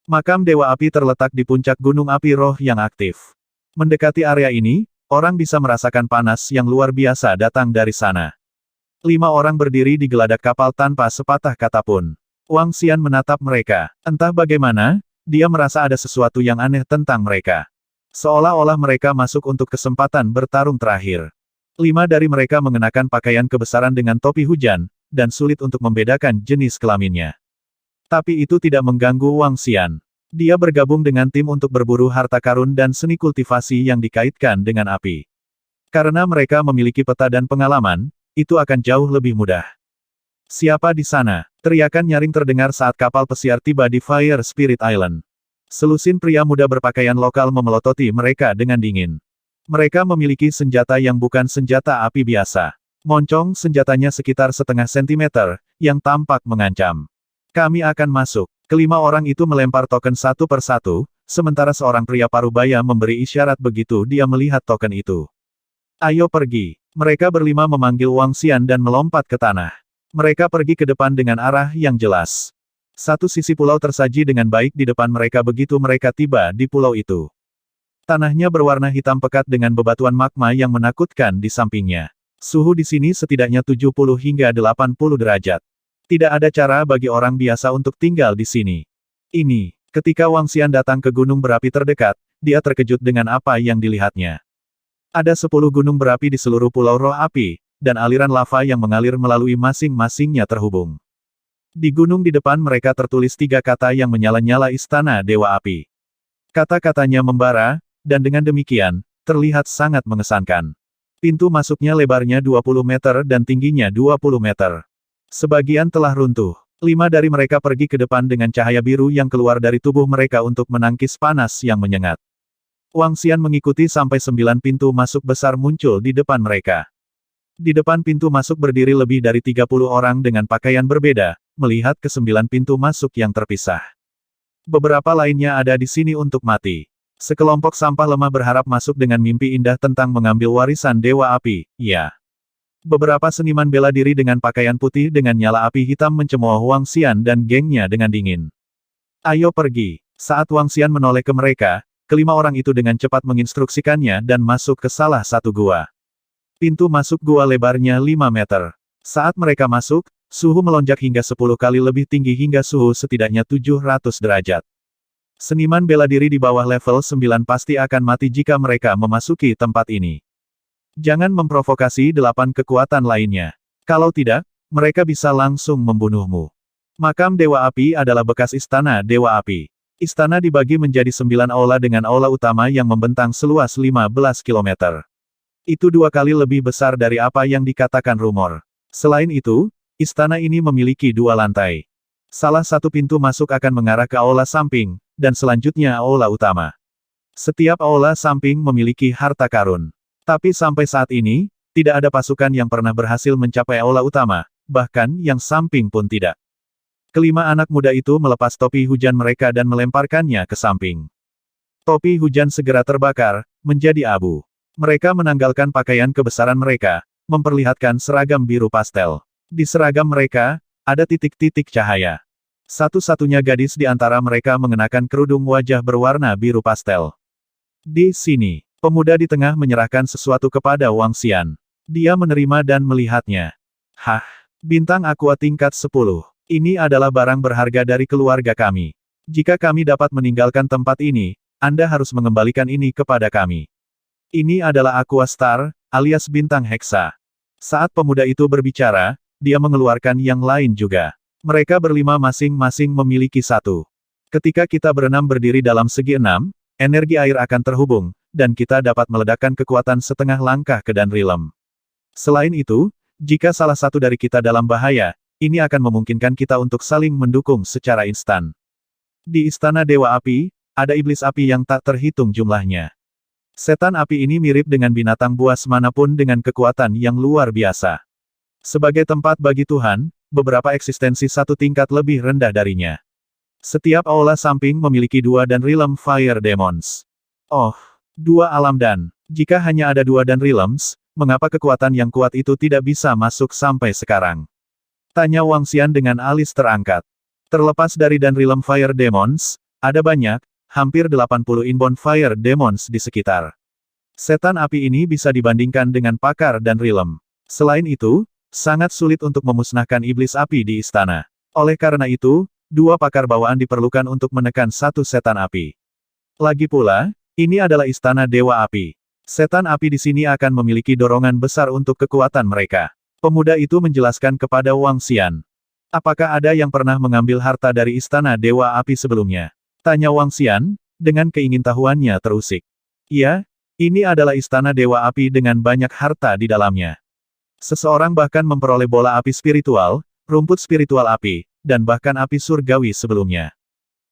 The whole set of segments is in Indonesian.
Makam Dewa Api terletak di puncak gunung api roh yang aktif. Mendekati area ini, orang bisa merasakan panas yang luar biasa datang dari sana. 5 orang berdiri di geladak kapal tanpa sepatah kata pun. Wang Xian menatap mereka. Entah bagaimana, dia merasa ada sesuatu yang aneh tentang mereka. Seolah-olah mereka masuk untuk kesempatan bertarung terakhir. 5 dari mereka mengenakan pakaian kebesaran dengan topi hujan, dan sulit untuk membedakan jenis kelaminnya. Tapi itu tidak mengganggu Wang Xian. Dia bergabung dengan tim untuk berburu harta karun dan seni kultivasi yang dikaitkan dengan api. Karena mereka memiliki peta dan pengalaman, itu akan jauh lebih mudah. Siapa di sana? Teriakan nyaring terdengar saat kapal pesiar tiba di Fire Spirit Island. Selusin pria muda berpakaian lokal memelototi mereka dengan dingin. Mereka memiliki senjata yang bukan senjata api biasa. Moncong senjatanya sekitar setengah sentimeter, yang tampak mengancam. Kami akan masuk. Kelima orang itu melempar token satu per satu, sementara seorang pria parubaya memberi isyarat begitu dia melihat token itu. Ayo pergi. Mereka berlima memanggil Wang Xian dan melompat ke tanah. Mereka pergi ke depan dengan arah yang jelas. Satu sisi pulau tersaji dengan baik di depan mereka begitu mereka tiba di pulau itu. Tanahnya berwarna hitam pekat dengan bebatuan magma yang menakutkan di sampingnya. Suhu di sini setidaknya 70 hingga 80 derajat. Tidak ada cara bagi orang biasa untuk tinggal di sini. Ketika Wang Xian datang ke gunung berapi terdekat, dia terkejut dengan apa yang dilihatnya. Ada 10 gunung berapi di seluruh pulau roh api, dan aliran lava yang mengalir melalui masing-masingnya terhubung. Di gunung di depan mereka tertulis 3 kata yang menyala-nyala Istana Dewa Api. Kata-katanya membara, dan dengan demikian, terlihat sangat mengesankan. Pintu masuknya lebarnya 20 meter dan tingginya 20 meter. Sebagian telah runtuh. 5 dari mereka pergi ke depan dengan cahaya biru yang keluar dari tubuh mereka untuk menangkis panas yang menyengat. Wang Xian mengikuti sampai 9 pintu masuk besar muncul di depan mereka. Di depan pintu masuk berdiri lebih dari 30 orang dengan pakaian berbeda, melihat ke 9 pintu masuk yang terpisah. Beberapa lainnya ada di sini untuk mati. Sekelompok sampah lemah berharap masuk dengan mimpi indah tentang mengambil warisan Dewa Api, ya. Beberapa seniman bela diri dengan pakaian putih dengan nyala api hitam mencemooh Wang Xian dan gengnya dengan dingin. Ayo pergi. Saat Wang Xian menoleh ke mereka, kelima orang itu dengan cepat menginstruksikannya dan masuk ke salah satu gua. Pintu masuk gua lebarnya 5 meter. Saat mereka masuk, suhu melonjak hingga 10 kali lebih tinggi hingga suhu setidaknya 700 derajat. Seniman bela diri di bawah level 9 pasti akan mati jika mereka memasuki tempat ini. Jangan memprovokasi 8 kekuatan lainnya. Kalau tidak, mereka bisa langsung membunuhmu. Makam Dewa Api adalah bekas Istana Dewa Api. Istana dibagi menjadi 9 aula dengan aula utama yang membentang seluas 15 km. Itu 2 kali lebih besar dari apa yang dikatakan rumor. Selain itu, istana ini memiliki 2 lantai. Salah satu pintu masuk akan mengarah ke aula samping, dan selanjutnya aula utama. Setiap aula samping memiliki harta karun. Tapi sampai saat ini, tidak ada pasukan yang pernah berhasil mencapai aula utama, bahkan yang samping pun tidak. Kelima anak muda itu melepas topi hujan mereka dan melemparkannya ke samping. Topi hujan segera terbakar, menjadi abu. Mereka menanggalkan pakaian kebesaran mereka, memperlihatkan seragam biru pastel. Di seragam mereka, ada titik-titik cahaya. Satu-satunya gadis di antara mereka mengenakan kerudung wajah berwarna biru pastel. Di sini. Pemuda di tengah menyerahkan sesuatu kepada Wang Xian. Dia menerima dan melihatnya. Hah, bintang aqua tingkat 10. Ini adalah barang berharga dari keluarga kami. Jika kami dapat meninggalkan tempat ini, Anda harus mengembalikan ini kepada kami. Ini adalah aqua star, alias bintang heksa. Saat pemuda itu berbicara, dia mengeluarkan yang lain juga. Mereka berlima masing-masing memiliki satu. Ketika kita berenam berdiri dalam segi 6, energi air akan terhubung, dan kita dapat meledakkan kekuatan setengah langkah ke dan Rilem. Selain itu, jika salah satu dari kita dalam bahaya, ini akan memungkinkan kita untuk saling mendukung secara instan. Di Istana Dewa Api, ada iblis api yang tak terhitung jumlahnya. Setan api ini mirip dengan binatang buas manapun dengan kekuatan yang luar biasa. Sebagai tempat bagi Tuhan, beberapa eksistensi satu tingkat lebih rendah darinya. Setiap aula samping memiliki 2 dan Rilem Fire Demons. Oh, 2 alam dan. Jika hanya ada 2 dan Rilems, mengapa kekuatan yang kuat itu tidak bisa masuk sampai sekarang? Tanya Wang Xian dengan alis terangkat. Terlepas dari dan Rilem Fire Demons, ada banyak, hampir 80 inbound fire demons di sekitar. Setan api ini bisa dibandingkan dengan pakar dan rilem. Selain itu, sangat sulit untuk memusnahkan iblis api di istana. Oleh karena itu, 2 pakar bawaan diperlukan untuk menekan satu setan api. Lagi pula, ini adalah istana Dewa Api. Setan api di sini akan memiliki dorongan besar untuk kekuatan mereka. Pemuda itu menjelaskan kepada Wang Xian. Apakah ada yang pernah mengambil harta dari istana Dewa Api sebelumnya? Tanya Wang Xian, dengan keingintahuannya terusik. Ya, ini adalah istana Dewa Api dengan banyak harta di dalamnya. Seseorang bahkan memperoleh bola api spiritual, rumput spiritual api, dan bahkan api surgawi sebelumnya.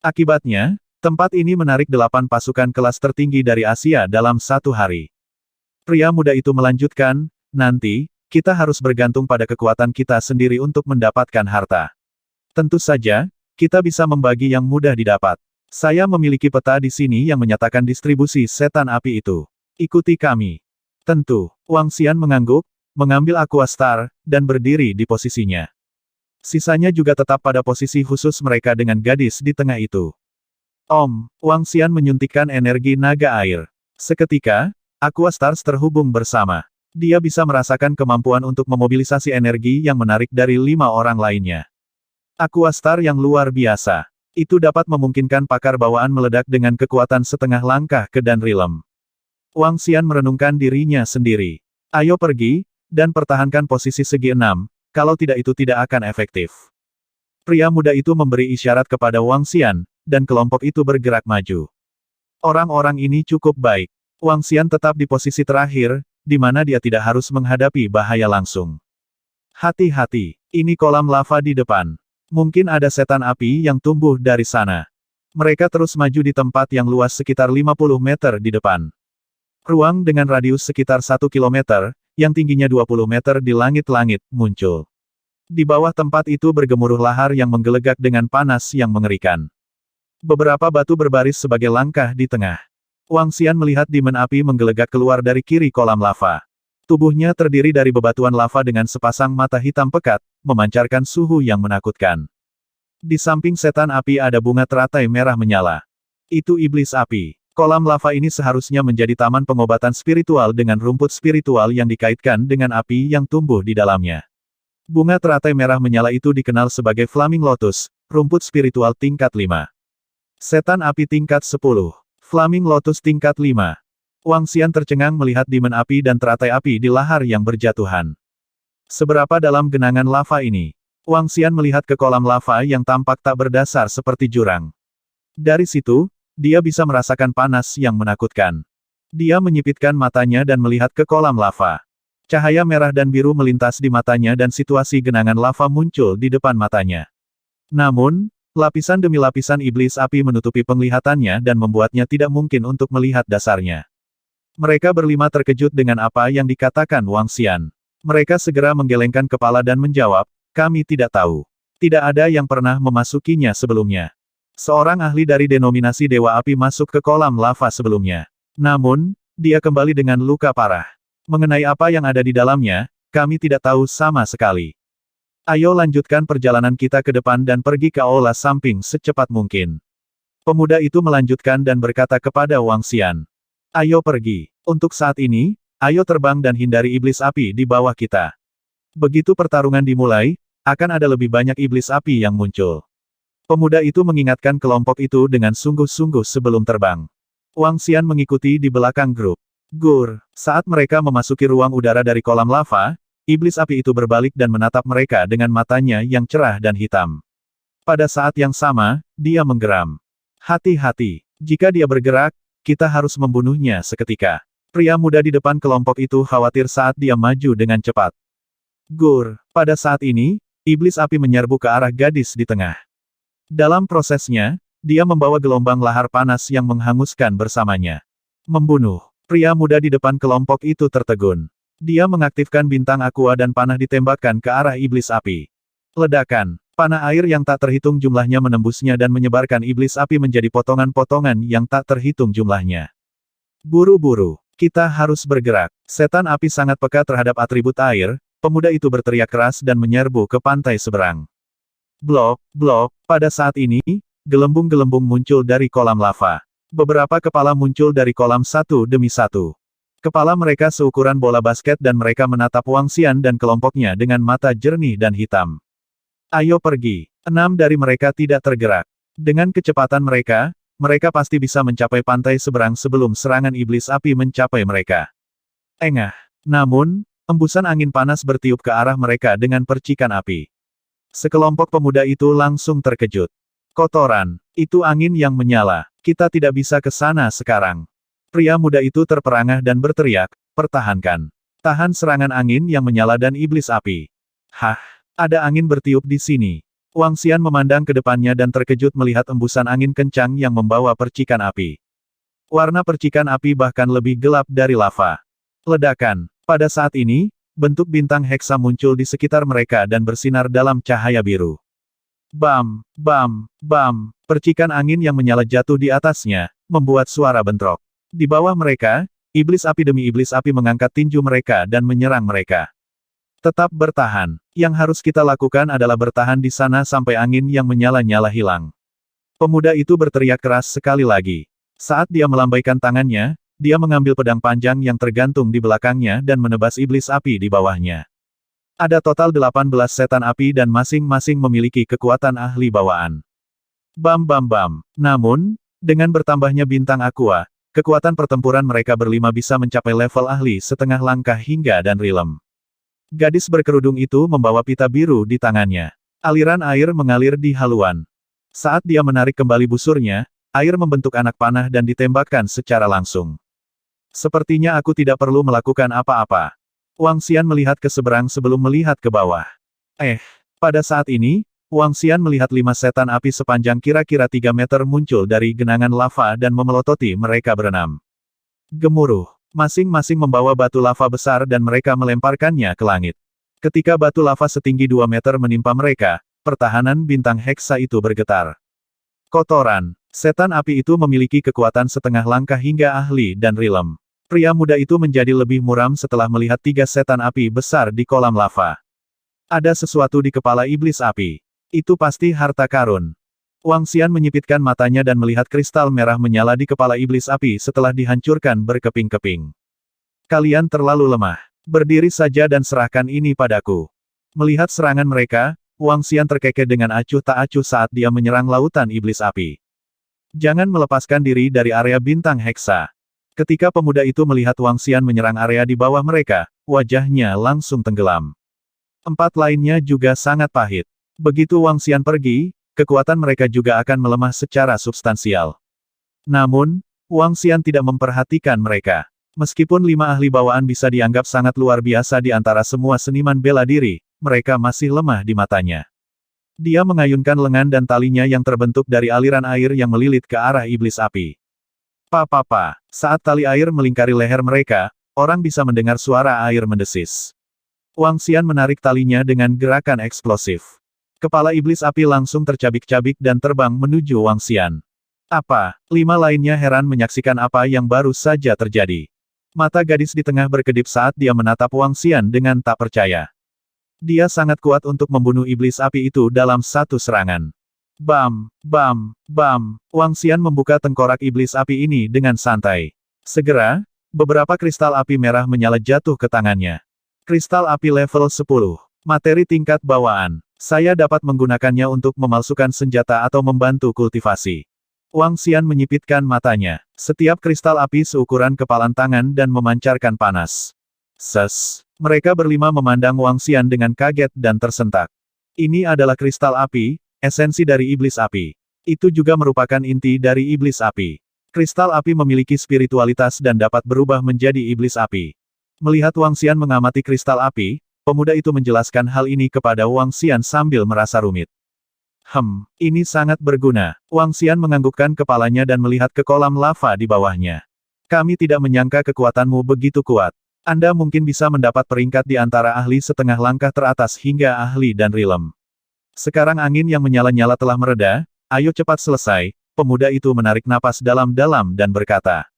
Akibatnya, tempat ini menarik 8 pasukan kelas tertinggi dari Asia dalam 1 hari. Pria muda itu melanjutkan, nanti, kita harus bergantung pada kekuatan kita sendiri untuk mendapatkan harta. Tentu saja, kita bisa membagi yang mudah didapat. Saya memiliki peta di sini yang menyatakan distribusi setan api itu. Ikuti kami. Tentu, Wang Xian mengangguk, mengambil Aqua Star, dan berdiri di posisinya. Sisanya juga tetap pada posisi khusus mereka dengan gadis di tengah itu. Wang Xian menyuntikkan energi naga air. Seketika, Aqua Stars terhubung bersama. Dia bisa merasakan kemampuan untuk memobilisasi energi yang menarik dari 5 orang lainnya. Aqua Star yang luar biasa. Itu dapat memungkinkan pakar bawaan meledak dengan kekuatan setengah langkah ke dan rilem. Wang Xian merenungkan dirinya sendiri. Ayo pergi, dan pertahankan posisi segi 6, kalau tidak itu tidak akan efektif. Pria muda itu memberi isyarat kepada Wang Xian, dan kelompok itu bergerak maju. Orang-orang ini cukup baik. Wang Xian tetap di posisi terakhir, di mana dia tidak harus menghadapi bahaya langsung. Hati-hati, ini kolam lava di depan. Mungkin ada setan api yang tumbuh dari sana. Mereka terus maju di tempat yang luas sekitar 50 meter di depan. Ruang dengan radius sekitar 1 kilometer, yang tingginya 20 meter di langit-langit, muncul. Di bawah tempat itu bergemuruh lahar yang menggelegak dengan panas yang mengerikan. Beberapa batu berbaris sebagai langkah di tengah. Wang Xian melihat dimen api menggelegak keluar dari kiri kolam lava. Tubuhnya terdiri dari bebatuan lava dengan sepasang mata hitam pekat, memancarkan suhu yang menakutkan. Di samping setan api ada bunga teratai merah menyala. Itu iblis api. Kolam lava ini seharusnya menjadi taman pengobatan spiritual dengan rumput spiritual yang dikaitkan dengan api yang tumbuh di dalamnya. Bunga teratai merah menyala itu dikenal sebagai Flaming Lotus, rumput spiritual tingkat 5. Setan api tingkat 10. Flaming Lotus tingkat 5. Wang Xian tercengang melihat dimen api dan teratai api di lahar yang berjatuhan. Seberapa dalam genangan lava ini? Wang Xian melihat ke kolam lava yang tampak tak berdasar seperti jurang. Dari situ, dia bisa merasakan panas yang menakutkan. Dia menyipitkan matanya dan melihat ke kolam lava. Cahaya merah dan biru melintas di matanya dan situasi genangan lava muncul di depan matanya. Namun, lapisan demi lapisan iblis api menutupi penglihatannya dan membuatnya tidak mungkin untuk melihat dasarnya. Mereka berlima terkejut dengan apa yang dikatakan Wang Xian. Mereka segera menggelengkan kepala dan menjawab, kami tidak tahu. Tidak ada yang pernah memasukinya sebelumnya. Seorang ahli dari denominasi Dewa Api masuk ke kolam lava sebelumnya. Namun, dia kembali dengan luka parah. Mengenai apa yang ada di dalamnya, kami tidak tahu sama sekali. Ayo lanjutkan perjalanan kita ke depan dan pergi ke aula samping secepat mungkin. Pemuda itu melanjutkan dan berkata kepada Wang Xian. Ayo pergi. Untuk saat ini, ayo terbang dan hindari iblis api di bawah kita. Begitu pertarungan dimulai, akan ada lebih banyak iblis api yang muncul. Pemuda itu mengingatkan kelompok itu dengan sungguh-sungguh sebelum terbang. Wang Xian mengikuti di belakang grup. Saat mereka memasuki ruang udara dari kolam lava, iblis api itu berbalik dan menatap mereka dengan matanya yang cerah dan hitam. Pada saat yang sama, dia menggeram. Hati-hati. Jika dia bergerak, kita harus membunuhnya seketika. Pria muda di depan kelompok itu khawatir saat dia maju dengan cepat. Pada saat ini, iblis api menyerbu ke arah gadis di tengah. Dalam prosesnya, dia membawa gelombang lahar panas yang menghanguskan bersamanya. Membunuh. Pria muda di depan kelompok itu tertegun. Dia mengaktifkan bintang aqua dan panah ditembakkan ke arah iblis api. Ledakan. Panah air yang tak terhitung jumlahnya menembusnya dan menyebarkan iblis api menjadi potongan-potongan yang tak terhitung jumlahnya. Buru-buru. Kita harus bergerak. Setan api sangat peka terhadap atribut air, pemuda itu berteriak keras dan menyerbu ke pantai seberang. Blok, pada saat ini, gelembung-gelembung muncul dari kolam lava. Beberapa kepala muncul dari kolam satu demi satu. Kepala mereka seukuran bola basket dan mereka menatap Wang Xian dan kelompoknya dengan mata jernih dan hitam. Ayo pergi. 6 dari mereka tidak tergerak. Dengan kecepatan mereka, mereka pasti bisa mencapai pantai seberang sebelum serangan iblis api mencapai mereka. Engah. Namun, embusan angin panas bertiup ke arah mereka dengan percikan api. Sekelompok pemuda itu langsung terkejut. Kotoran, itu angin yang menyala. Kita tidak bisa ke sana sekarang. Pria muda itu terperangah dan berteriak, pertahankan. Tahan serangan angin yang menyala dan iblis api. Hah, ada angin bertiup di sini. Wang Xian memandang ke depannya dan terkejut melihat embusan angin kencang yang membawa percikan api. Warna percikan api bahkan lebih gelap dari lava. Ledakan. Pada saat ini, bentuk bintang heksa muncul di sekitar mereka dan bersinar dalam cahaya biru. Bam, bam, bam, percikan angin yang menyala jatuh di atasnya, membuat suara bentrok. Di bawah mereka, iblis api demi iblis api mengangkat tinju mereka dan menyerang mereka. Tetap bertahan. Yang harus kita lakukan adalah bertahan di sana sampai angin yang menyala-nyala hilang. Pemuda itu berteriak keras sekali lagi. Saat dia melambaikan tangannya, dia mengambil pedang panjang yang tergantung di belakangnya dan menebas iblis api di bawahnya. Ada total 18 setan api dan masing-masing memiliki kekuatan ahli bawaan. Bam bam bam. Namun, dengan bertambahnya bintang aqua, kekuatan pertempuran mereka berlima bisa mencapai level ahli setengah langkah hingga dan rilem. Gadis berkerudung itu membawa pita biru di tangannya. Aliran air mengalir di haluan. Saat dia menarik kembali busurnya, air membentuk anak panah dan ditembakkan secara langsung. Sepertinya aku tidak perlu melakukan apa-apa. Wang Xian melihat ke seberang sebelum melihat ke bawah. Pada saat ini, Wang Xian melihat 5 setan api sepanjang kira-kira 3 meter muncul dari genangan lava dan memelototi mereka berenam. Gemuruh. Masing-masing membawa batu lava besar dan mereka melemparkannya ke langit. Ketika batu lava setinggi 2 meter menimpa mereka, pertahanan bintang heksa itu bergetar. Kotoran. Setan api itu memiliki kekuatan setengah langkah hingga ahli dan rilem. Pria muda itu menjadi lebih muram setelah melihat 3 setan api besar di kolam lava. Ada sesuatu di kepala iblis api. Itu pasti harta karun. Wang Xian menyipitkan matanya dan melihat kristal merah menyala di kepala iblis api setelah dihancurkan berkeping-keping. Kalian terlalu lemah. Berdiri saja dan serahkan ini padaku. Melihat serangan mereka, Wang Xian terkekeh dengan acuh tak acuh saat dia menyerang lautan iblis api. Jangan melepaskan diri dari area bintang heksa. Ketika pemuda itu melihat Wang Xian menyerang area di bawah mereka, wajahnya langsung tenggelam. 4 lainnya juga sangat pahit. Begitu Wang Xian pergi, kekuatan mereka juga akan melemah secara substansial. Namun, Wang Xian tidak memperhatikan mereka. Meskipun 5 ahli bawaan bisa dianggap sangat luar biasa di antara semua seniman bela diri, mereka masih lemah di matanya. Dia mengayunkan lengan dan talinya yang terbentuk dari aliran air yang melilit ke arah iblis api. Pa. Saat tali air melingkari leher mereka, orang bisa mendengar suara air mendesis. Wang Xian menarik talinya dengan gerakan eksplosif. Kepala iblis api langsung tercabik-cabik dan terbang menuju Wang Xian. Apa? 5 lainnya heran menyaksikan apa yang baru saja terjadi. Mata gadis di tengah berkedip saat dia menatap Wang Xian dengan tak percaya. Dia sangat kuat untuk membunuh iblis api itu dalam satu serangan. Bam, bam, bam. Wang Xian membuka tengkorak iblis api ini dengan santai. Segera, beberapa kristal api merah menyala jatuh ke tangannya. Kristal api level 10. Materi tingkat bawaan. Saya dapat menggunakannya untuk memalsukan senjata atau membantu kultivasi. Wang Xian menyipitkan matanya. Setiap kristal api seukuran kepalan tangan dan memancarkan panas. Mereka berlima memandang Wang Xian dengan kaget dan tersentak. Ini adalah kristal api, esensi dari iblis api. Itu juga merupakan inti dari iblis api. Kristal api memiliki spiritualitas dan dapat berubah menjadi iblis api. Melihat Wang Xian mengamati kristal api, pemuda itu menjelaskan hal ini kepada Wang Xian sambil merasa rumit. Ini sangat berguna. Wang Xian menganggukkan kepalanya dan melihat ke kolam lava di bawahnya. Kami tidak menyangka kekuatanmu begitu kuat. Anda mungkin bisa mendapat peringkat di antara ahli setengah langkah teratas hingga ahli dan rilem. Sekarang angin yang menyala-nyala telah mereda, ayo cepat selesai. Pemuda itu menarik napas dalam-dalam dan berkata.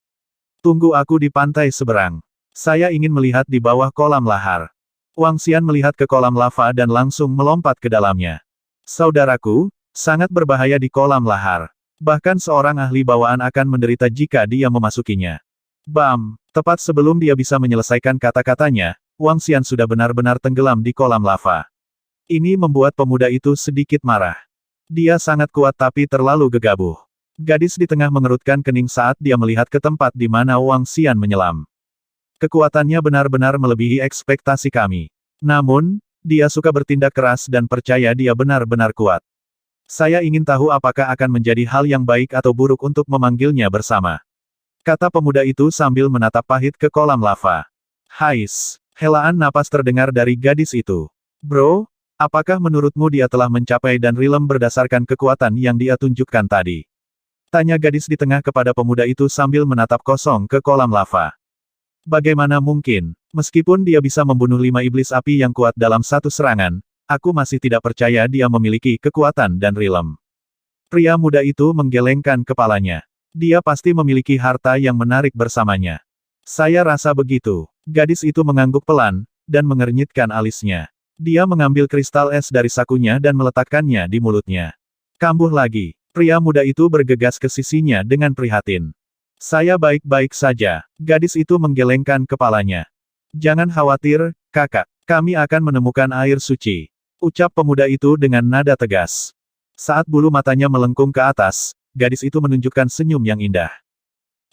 Tunggu aku di pantai seberang. Saya ingin melihat di bawah kolam lahar. Wang Xian melihat ke kolam lava dan langsung melompat ke dalamnya. Saudaraku, Sangat berbahaya di kolam lahar. Bahkan seorang ahli bawaan akan menderita jika dia memasukinya. Bam! Tepat sebelum dia bisa menyelesaikan kata-katanya, Wang Xian sudah benar-benar tenggelam di kolam lava. Ini membuat pemuda itu sedikit marah. Dia sangat kuat tapi terlalu gegabah. Gadis di tengah mengerutkan kening saat dia melihat ke tempat di mana Wang Xian menyelam. Kekuatannya benar-benar melebihi ekspektasi kami. Namun, dia suka bertindak keras dan percaya dia benar-benar kuat. Saya ingin tahu apakah akan menjadi hal yang baik atau buruk untuk memanggilnya bersama. Kata pemuda itu sambil menatap pahit ke kolam lava. Hais, helaan napas terdengar dari gadis itu. Bro, apakah menurutmu dia telah mencapai dan rilem berdasarkan kekuatan yang dia tunjukkan tadi? Tanya gadis di tengah kepada pemuda itu sambil menatap kosong ke kolam lava. Bagaimana mungkin, meskipun dia bisa membunuh 5 iblis api yang kuat dalam satu serangan, aku masih tidak percaya dia memiliki kekuatan dan rilem. Pria muda itu menggelengkan kepalanya. Dia pasti memiliki harta yang menarik bersamanya. Saya rasa begitu. Gadis itu mengangguk pelan, dan mengernyitkan alisnya. Dia mengambil kristal es dari sakunya dan meletakkannya di mulutnya. Kambuh lagi. Pria muda itu bergegas ke sisinya dengan prihatin. Saya baik-baik saja. Gadis itu menggelengkan kepalanya. Jangan khawatir, kakak. Kami akan menemukan air suci. Ucap pemuda itu dengan nada tegas. Saat bulu matanya melengkung ke atas, gadis itu menunjukkan senyum yang indah.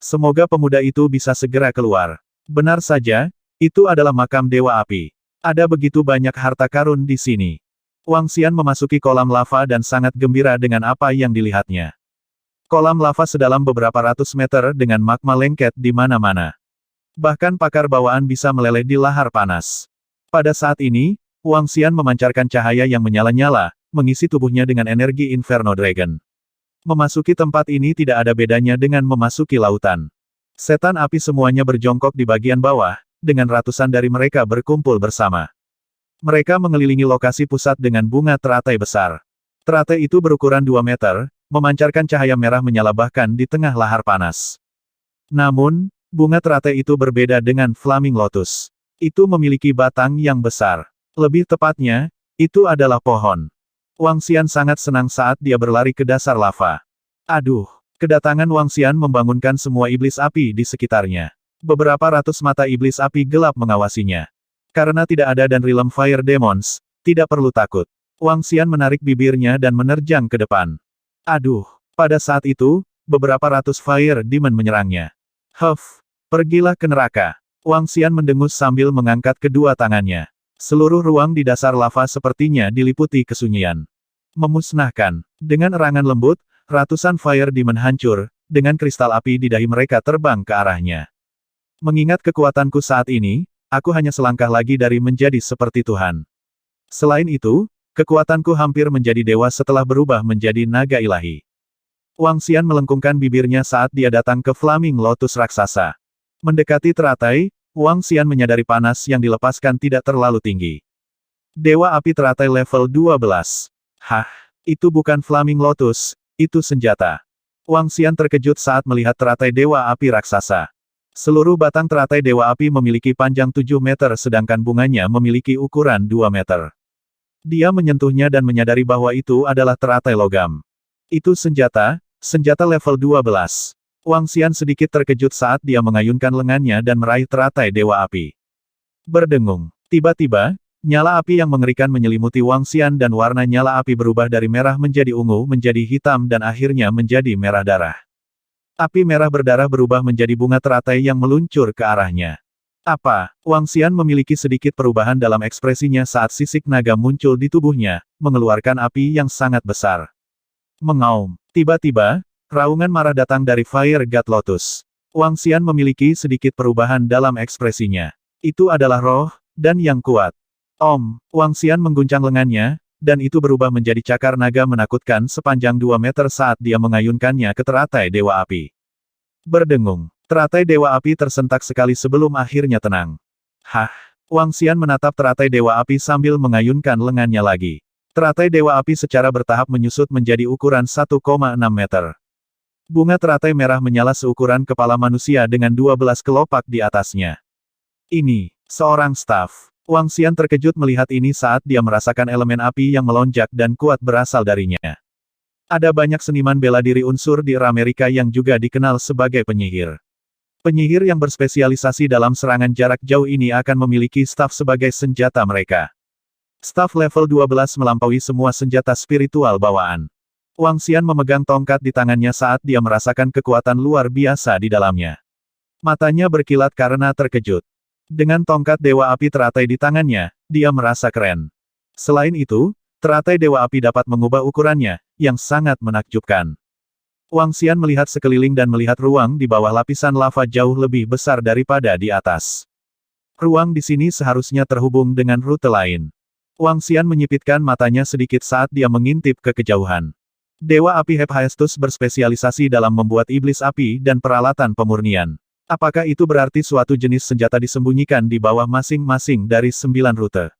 Semoga pemuda itu bisa segera keluar. Benar saja, itu adalah makam Dewa Api. Ada begitu banyak harta karun di sini. Wang Xian memasuki kolam lava dan sangat gembira dengan apa yang dilihatnya. Kolam lava sedalam beberapa ratus meter dengan magma lengket di mana-mana. Bahkan pakar bawaan bisa meleleh di lahar panas. Pada saat ini, Wang Xian memancarkan cahaya yang menyala-nyala, mengisi tubuhnya dengan energi Inferno Dragon. Memasuki tempat ini tidak ada bedanya dengan memasuki lautan. Setan api semuanya berjongkok di bagian bawah, dengan ratusan dari mereka berkumpul bersama. Mereka mengelilingi lokasi pusat dengan bunga teratai besar. Teratai itu berukuran 2 meter, memancarkan cahaya merah menyala bahkan di tengah lahar panas. Namun, bunga teratai itu berbeda dengan Flaming Lotus. Itu memiliki batang yang besar. Lebih tepatnya, itu adalah pohon. Wang Xian sangat senang saat dia berlari ke dasar lava. Aduh, kedatangan Wang Xian membangunkan semua iblis api di sekitarnya. Beberapa ratus mata iblis api gelap mengawasinya. Karena tidak ada dan Realm Fire Demons, tidak perlu takut. Wang Xian menarik bibirnya dan menerjang ke depan. Aduh, pada saat itu, beberapa ratus Fire Demon menyerangnya. Huff, pergilah ke neraka. Wang Xian mendengus sambil mengangkat kedua tangannya. Seluruh ruang di dasar lava sepertinya diliputi kesunyian. Memusnahkan. Dengan erangan lembut, ratusan Fire Demon hancur, dengan kristal api di dahi mereka terbang ke arahnya. Mengingat kekuatanku saat ini, aku hanya selangkah lagi dari menjadi seperti Tuhan. Selain itu, kekuatanku hampir menjadi dewa setelah berubah menjadi naga ilahi. Wang Xian melengkungkan bibirnya saat dia datang ke Flaming Lotus raksasa. Mendekati teratai, Wang Xian menyadari panas yang dilepaskan tidak terlalu tinggi. Dewa api teratai level 12. Hah, itu bukan Flaming Lotus, itu senjata. Wang Xian terkejut saat melihat teratai dewa api raksasa. Seluruh batang teratai dewa api memiliki panjang 7 meter sedangkan bunganya memiliki ukuran 2 meter. Dia menyentuhnya dan menyadari bahwa itu adalah teratai logam. Itu senjata level 12. Wang Xian sedikit terkejut saat dia mengayunkan lengannya dan meraih teratai dewa api. Berdengung. Tiba-tiba, nyala api yang mengerikan menyelimuti Wang Xian dan warna nyala api berubah dari merah menjadi ungu menjadi hitam dan akhirnya menjadi merah darah. Api merah berdarah berubah menjadi bunga teratai yang meluncur ke arahnya. Apa? Wang Xian memiliki sedikit perubahan dalam ekspresinya saat sisik naga muncul di tubuhnya, mengeluarkan api yang sangat besar. Mengaum. Tiba-tiba, raungan marah datang dari Fire God Lotus. Wang Xian memiliki sedikit perubahan dalam ekspresinya. Itu adalah roh, dan yang kuat. Wang Xian mengguncang lengannya, dan itu berubah menjadi cakar naga menakutkan sepanjang 2 meter saat dia mengayunkannya ke teratai dewa api. Berdengung. Teratai dewa api tersentak sekali sebelum akhirnya tenang. Hah? Wang Xian menatap teratai dewa api sambil mengayunkan lengannya lagi. Teratai dewa api secara bertahap menyusut menjadi ukuran 1,6 meter. Bunga teratai merah menyala seukuran kepala manusia dengan 12 kelopak di atasnya. Ini, seorang staf. Wang Xian terkejut melihat ini saat dia merasakan elemen api yang melonjak dan kuat berasal darinya. Ada banyak seniman bela diri unsur di Amerika yang juga dikenal sebagai penyihir. Penyihir yang berspesialisasi dalam serangan jarak jauh ini akan memiliki staf sebagai senjata mereka. Staf level 12 melampaui semua senjata spiritual bawaan. Wang Xian memegang tongkat di tangannya saat dia merasakan kekuatan luar biasa di dalamnya. Matanya berkilat karena terkejut. Dengan tongkat Dewa Api teratai di tangannya, dia merasa keren. Selain itu, teratai Dewa Api dapat mengubah ukurannya, yang sangat menakjubkan. Wang Xian melihat sekeliling dan melihat ruang di bawah lapisan lava jauh lebih besar daripada di atas. Ruang di sini seharusnya terhubung dengan rute lain. Wang Xian menyipitkan matanya sedikit saat dia mengintip ke kejauhan. Dewa Api Hephaestus berspesialisasi dalam membuat iblis api dan peralatan pemurnian. Apakah itu berarti suatu jenis senjata disembunyikan di bawah masing-masing dari 9 rute?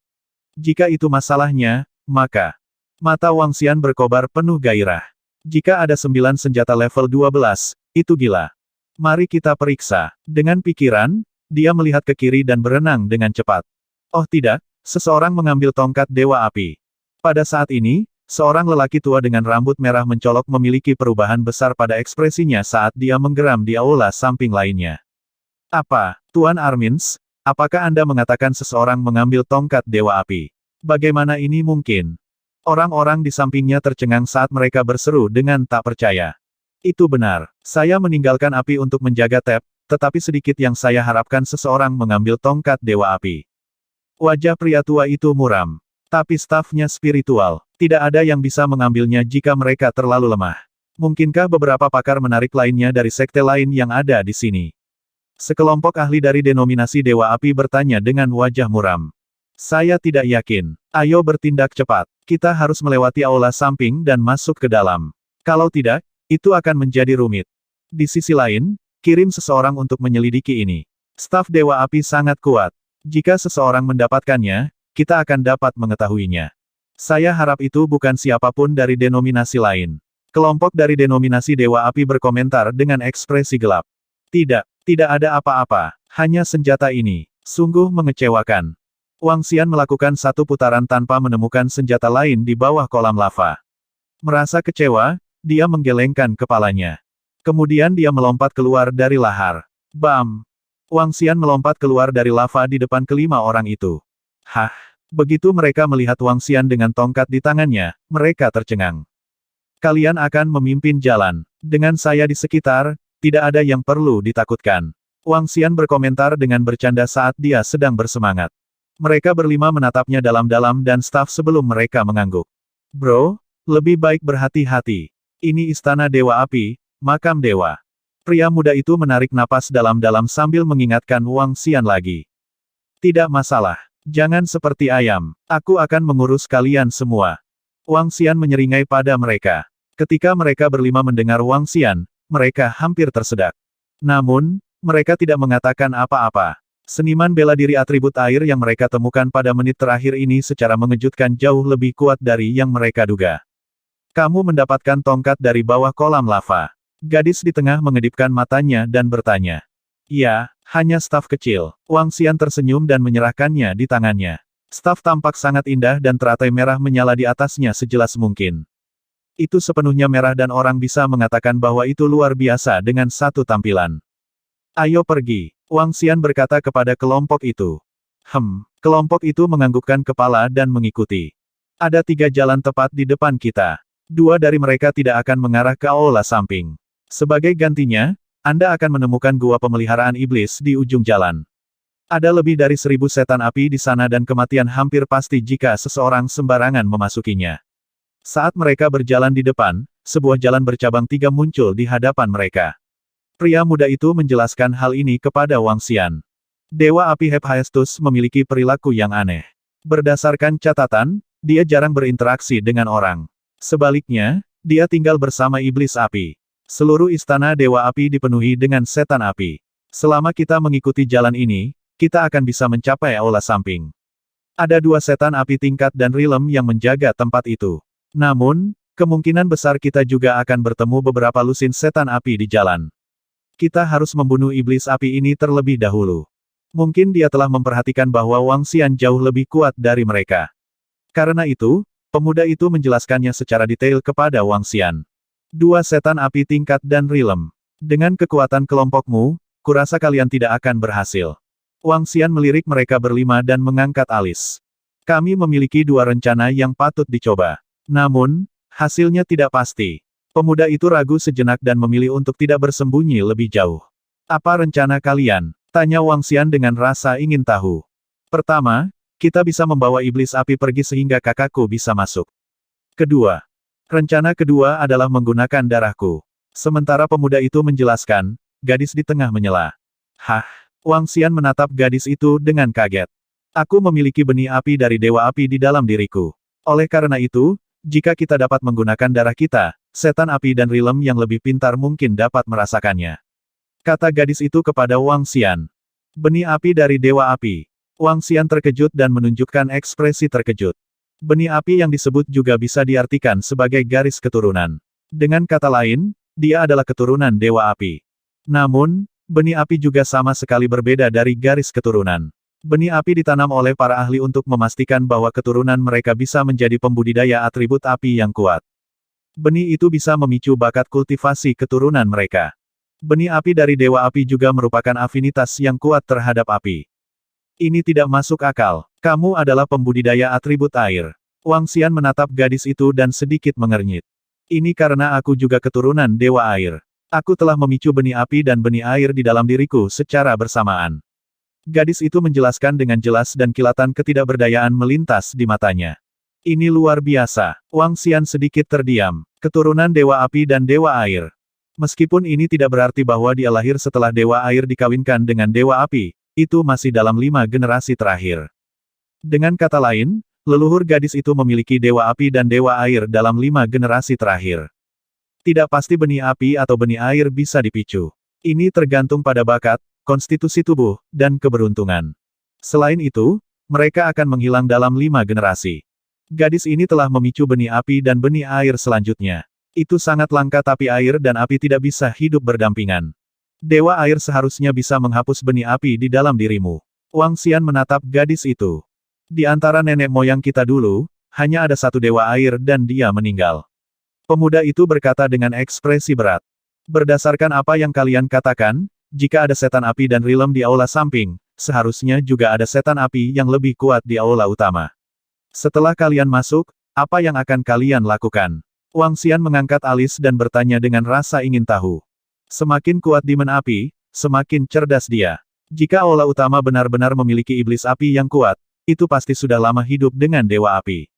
Jika itu masalahnya, maka mata Wang Xian berkobar penuh gairah. Jika ada 9 senjata level 12, itu gila. Mari kita periksa. Dengan pikiran, dia melihat ke kiri dan berenang dengan cepat. Oh tidak, seseorang mengambil tongkat Dewa Api. Pada saat ini, seorang lelaki tua dengan rambut merah mencolok memiliki perubahan besar pada ekspresinya saat dia menggeram di aula samping lainnya. Apa, Tuan Armins? Apakah Anda mengatakan seseorang mengambil tongkat Dewa Api? Bagaimana ini mungkin? Orang-orang di sampingnya tercengang saat mereka berseru dengan tak percaya. Itu benar. Saya meninggalkan api untuk menjaga Tep, tetapi sedikit yang saya harapkan seseorang mengambil tongkat Dewa Api. Wajah pria tua itu muram. Tapi stafnya spiritual. Tidak ada yang bisa mengambilnya jika mereka terlalu lemah. Mungkinkah beberapa pakar menarik lainnya dari sekte lain yang ada di sini? Sekelompok ahli dari denominasi Dewa Api bertanya dengan wajah muram. Saya tidak yakin. Ayo bertindak cepat. Kita harus melewati aula samping dan masuk ke dalam. Kalau tidak, itu akan menjadi rumit. Di sisi lain, kirim seseorang untuk menyelidiki ini. Staf Dewa Api sangat kuat. Jika seseorang mendapatkannya, kita akan dapat mengetahuinya. Saya harap itu bukan siapapun dari denominasi lain. Kelompok dari denominasi Dewa Api berkomentar dengan ekspresi gelap. Tidak, tidak ada apa-apa. Hanya senjata ini. Sungguh mengecewakan. Wang Xian melakukan satu putaran tanpa menemukan senjata lain di bawah kolam lava. Merasa kecewa, dia menggelengkan kepalanya. Kemudian dia melompat keluar dari lahar. Bam! Wang Xian melompat keluar dari lava di depan kelima orang itu. Hah! Begitu mereka melihat Wang Xian dengan tongkat di tangannya, mereka tercengang. Kalian akan memimpin jalan. Dengan saya di sekitar, tidak ada yang perlu ditakutkan. Wang Xian berkomentar dengan bercanda saat dia sedang bersemangat. Mereka berlima menatapnya dalam-dalam dan staf sebelum mereka mengangguk. Bro, lebih baik berhati-hati. Ini istana Dewa Api, makam dewa. Pria muda itu menarik napas dalam-dalam sambil mengingatkan Wang Xian lagi. Tidak masalah. Jangan seperti ayam. Aku akan mengurus kalian semua. Wang Xian menyeringai pada mereka. Ketika mereka berlima mendengar Wang Xian, mereka hampir tersedak. Namun, mereka tidak mengatakan apa-apa. Seniman bela diri atribut air yang mereka temukan pada menit terakhir ini secara mengejutkan jauh lebih kuat dari yang mereka duga. Kamu mendapatkan tongkat dari bawah kolam lava. Gadis di tengah mengedipkan matanya dan bertanya. Ya, hanya staf kecil. Wang Xian tersenyum dan menyerahkannya di tangannya. Staf tampak sangat indah dan teratai merah menyala di atasnya sejelas mungkin. Itu sepenuhnya merah dan orang bisa mengatakan bahwa itu luar biasa dengan satu tampilan. Ayo pergi. Wang Xian berkata kepada kelompok itu. Kelompok itu menganggukkan kepala dan mengikuti. Ada 3 jalan tepat di depan kita. 2 dari mereka tidak akan mengarah ke aula samping. Sebagai gantinya, Anda akan menemukan gua pemeliharaan iblis di ujung jalan. Ada lebih dari 1000 setan api di sana dan kematian hampir pasti jika seseorang sembarangan memasukinya. Saat mereka berjalan di depan, sebuah jalan bercabang 3 muncul di hadapan mereka. Pria muda itu menjelaskan hal ini kepada Wang Xian. Dewa Api Hephaestus memiliki perilaku yang aneh. Berdasarkan catatan, dia jarang berinteraksi dengan orang. Sebaliknya, dia tinggal bersama iblis api. Seluruh istana Dewa Api dipenuhi dengan setan api. Selama kita mengikuti jalan ini, kita akan bisa mencapai aula samping. Ada 2 setan api tingkat dan rilem yang menjaga tempat itu. Namun, kemungkinan besar kita juga akan bertemu beberapa lusin setan api di jalan. Kita harus membunuh iblis api ini terlebih dahulu. Mungkin dia telah memperhatikan bahwa Wang Xian jauh lebih kuat dari mereka. Karena itu, Pemuda itu menjelaskannya secara detail kepada Wang Xian. Dua setan api tingkat dan Rilem. Dengan kekuatan kelompokmu, kurasa kalian tidak akan berhasil. Wang Xian melirik mereka berlima dan mengangkat alis. Kami memiliki dua rencana yang patut dicoba. Namun, hasilnya tidak pasti. Pemuda itu ragu sejenak dan memilih untuk tidak bersembunyi lebih jauh. Apa rencana kalian? Tanya Wang Xian dengan rasa ingin tahu. Pertama, kita bisa membawa iblis api pergi sehingga kakakku bisa masuk. Kedua, rencana kedua adalah menggunakan darahku. Sementara pemuda itu menjelaskan, gadis di tengah menyela. Hah? Wang Xian menatap gadis itu dengan kaget. Aku memiliki benih api dari dewa api di dalam diriku. Oleh karena itu, jika kita dapat menggunakan darah kita, setan api dan Rilem yang lebih pintar mungkin dapat merasakannya. Kata gadis itu kepada Wang Xian. Benih api dari dewa api. Wang Xian terkejut dan menunjukkan ekspresi terkejut. Benih api yang disebut juga bisa diartikan sebagai garis keturunan. Dengan kata lain, dia adalah keturunan dewa api. Namun, benih api juga sama sekali berbeda dari garis keturunan. Benih api ditanam oleh para ahli untuk memastikan bahwa keturunan mereka bisa menjadi pembudidaya atribut api yang kuat. Benih itu bisa memicu bakat kultivasi keturunan mereka. Benih api dari dewa api juga merupakan afinitas yang kuat terhadap api. Ini tidak masuk akal. Kamu adalah pembudidaya atribut air. Wang Xian menatap gadis itu dan sedikit mengernyit. Ini karena aku juga keturunan dewa air. Aku telah memicu benih api dan benih air di dalam diriku secara bersamaan. Gadis itu menjelaskan dengan jelas dan kilatan ketidakberdayaan melintas di matanya. Ini luar biasa. Wang Xian sedikit terdiam. Keturunan dewa api dan dewa air. Meskipun ini tidak berarti bahwa dia lahir setelah dewa air dikawinkan dengan dewa api, itu masih dalam 5 generasi terakhir. Dengan kata lain, leluhur gadis itu memiliki dewa api dan dewa air dalam 5 generasi terakhir. Tidak pasti benih api atau benih air bisa dipicu. Ini tergantung pada bakat, konstitusi tubuh, dan keberuntungan. Selain itu, mereka akan menghilang dalam 5 generasi. Gadis ini telah memicu benih api dan benih air selanjutnya. Itu sangat langka tapi air dan api tidak bisa hidup berdampingan. Dewa air seharusnya bisa menghapus benih api di dalam dirimu. Wang Xian menatap gadis itu. Di antara nenek moyang kita dulu, hanya ada satu dewa air dan dia meninggal. Pemuda itu berkata dengan ekspresi berat. Berdasarkan apa yang kalian katakan, jika ada setan api dan Rilem di aula samping, seharusnya juga ada setan api yang lebih kuat di aula utama. Setelah kalian masuk, apa yang akan kalian lakukan? Wang Xian mengangkat alis dan bertanya dengan rasa ingin tahu. Semakin kuat demon api, semakin cerdas dia. Jika aula utama benar-benar memiliki iblis api yang kuat, itu pasti sudah lama hidup dengan dewa api.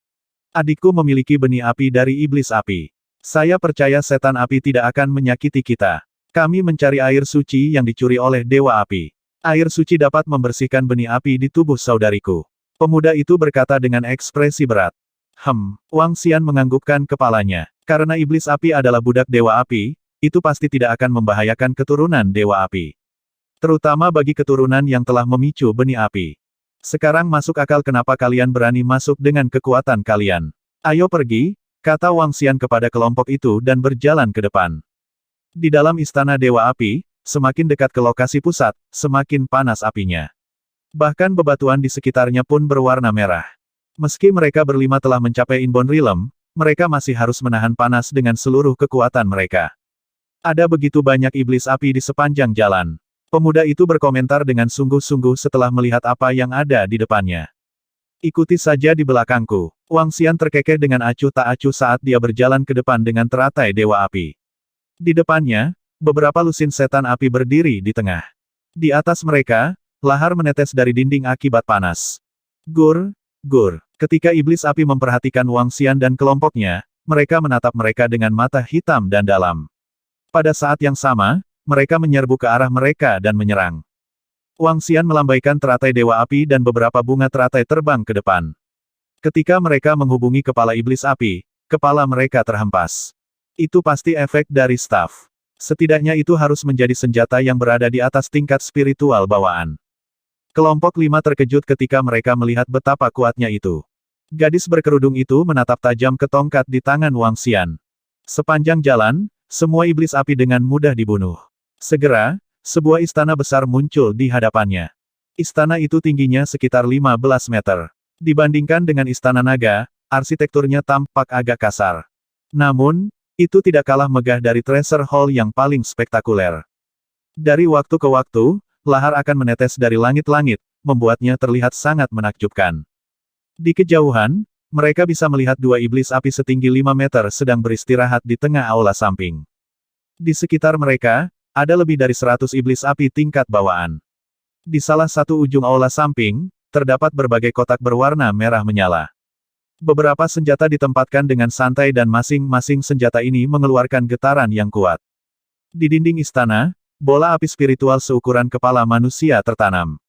Adikku memiliki benih api dari iblis api. Saya percaya setan api tidak akan menyakiti kita. Kami mencari air suci yang dicuri oleh dewa api. Air suci dapat membersihkan benih api di tubuh saudariku. Pemuda itu berkata dengan ekspresi berat. Wang Xian menganggukkan kepalanya. Karena iblis api adalah budak dewa api, itu pasti tidak akan membahayakan keturunan dewa api. Terutama bagi keturunan yang telah memicu benih api. Sekarang masuk akal kenapa kalian berani masuk dengan kekuatan kalian. Ayo pergi, kata Wang Xian kepada kelompok itu dan berjalan ke depan. Di dalam istana dewa api, semakin dekat ke lokasi pusat, semakin panas apinya. Bahkan bebatuan di sekitarnya pun berwarna merah. Meski mereka berlima telah mencapai Inbon Rilem, mereka masih harus menahan panas dengan seluruh kekuatan mereka. Ada begitu banyak iblis api di sepanjang jalan. Pemuda itu berkomentar dengan sungguh-sungguh setelah melihat apa yang ada di depannya. Ikuti saja di belakangku. Wang Xian terkekeh dengan acuh tak acuh saat dia berjalan ke depan dengan teratai dewa api. Di depannya, beberapa lusin setan api berdiri di tengah. Di atas mereka, lahar menetes dari dinding akibat panas. Gur. Ketika iblis api memperhatikan Wang Xian dan kelompoknya, mereka menatap mereka dengan mata hitam dan dalam. Pada saat yang sama, mereka menyerbu ke arah mereka dan menyerang. Wang Xian melambaikan teratai dewa api dan beberapa bunga teratai terbang ke depan. Ketika mereka menghubungi kepala iblis api, kepala mereka terhempas. Itu pasti efek dari staf. Setidaknya itu harus menjadi senjata yang berada di atas tingkat spiritual bawaan. Kelompok 5 terkejut ketika mereka melihat betapa kuatnya itu. Gadis berkerudung itu menatap tajam ke tongkat di tangan Wang Xian. Sepanjang jalan, semua iblis api dengan mudah dibunuh. Segera, sebuah istana besar muncul di hadapannya. Istana itu tingginya sekitar 15 meter. Dibandingkan dengan istana naga, arsitekturnya tampak agak kasar. Namun, itu tidak kalah megah dari Treasure Hall yang paling spektakuler. Dari waktu ke waktu, lahar akan menetes dari langit-langit, membuatnya terlihat sangat menakjubkan. Di kejauhan, mereka bisa melihat dua iblis api setinggi 5 meter sedang beristirahat di tengah aula samping. Di sekitar mereka, ada lebih dari 100 iblis api tingkat bawaan. Di salah satu ujung aula samping, terdapat berbagai kotak berwarna merah menyala. Beberapa senjata ditempatkan dengan santai dan masing-masing senjata ini mengeluarkan getaran yang kuat. Di dinding istana, bola api spiritual seukuran kepala manusia tertanam.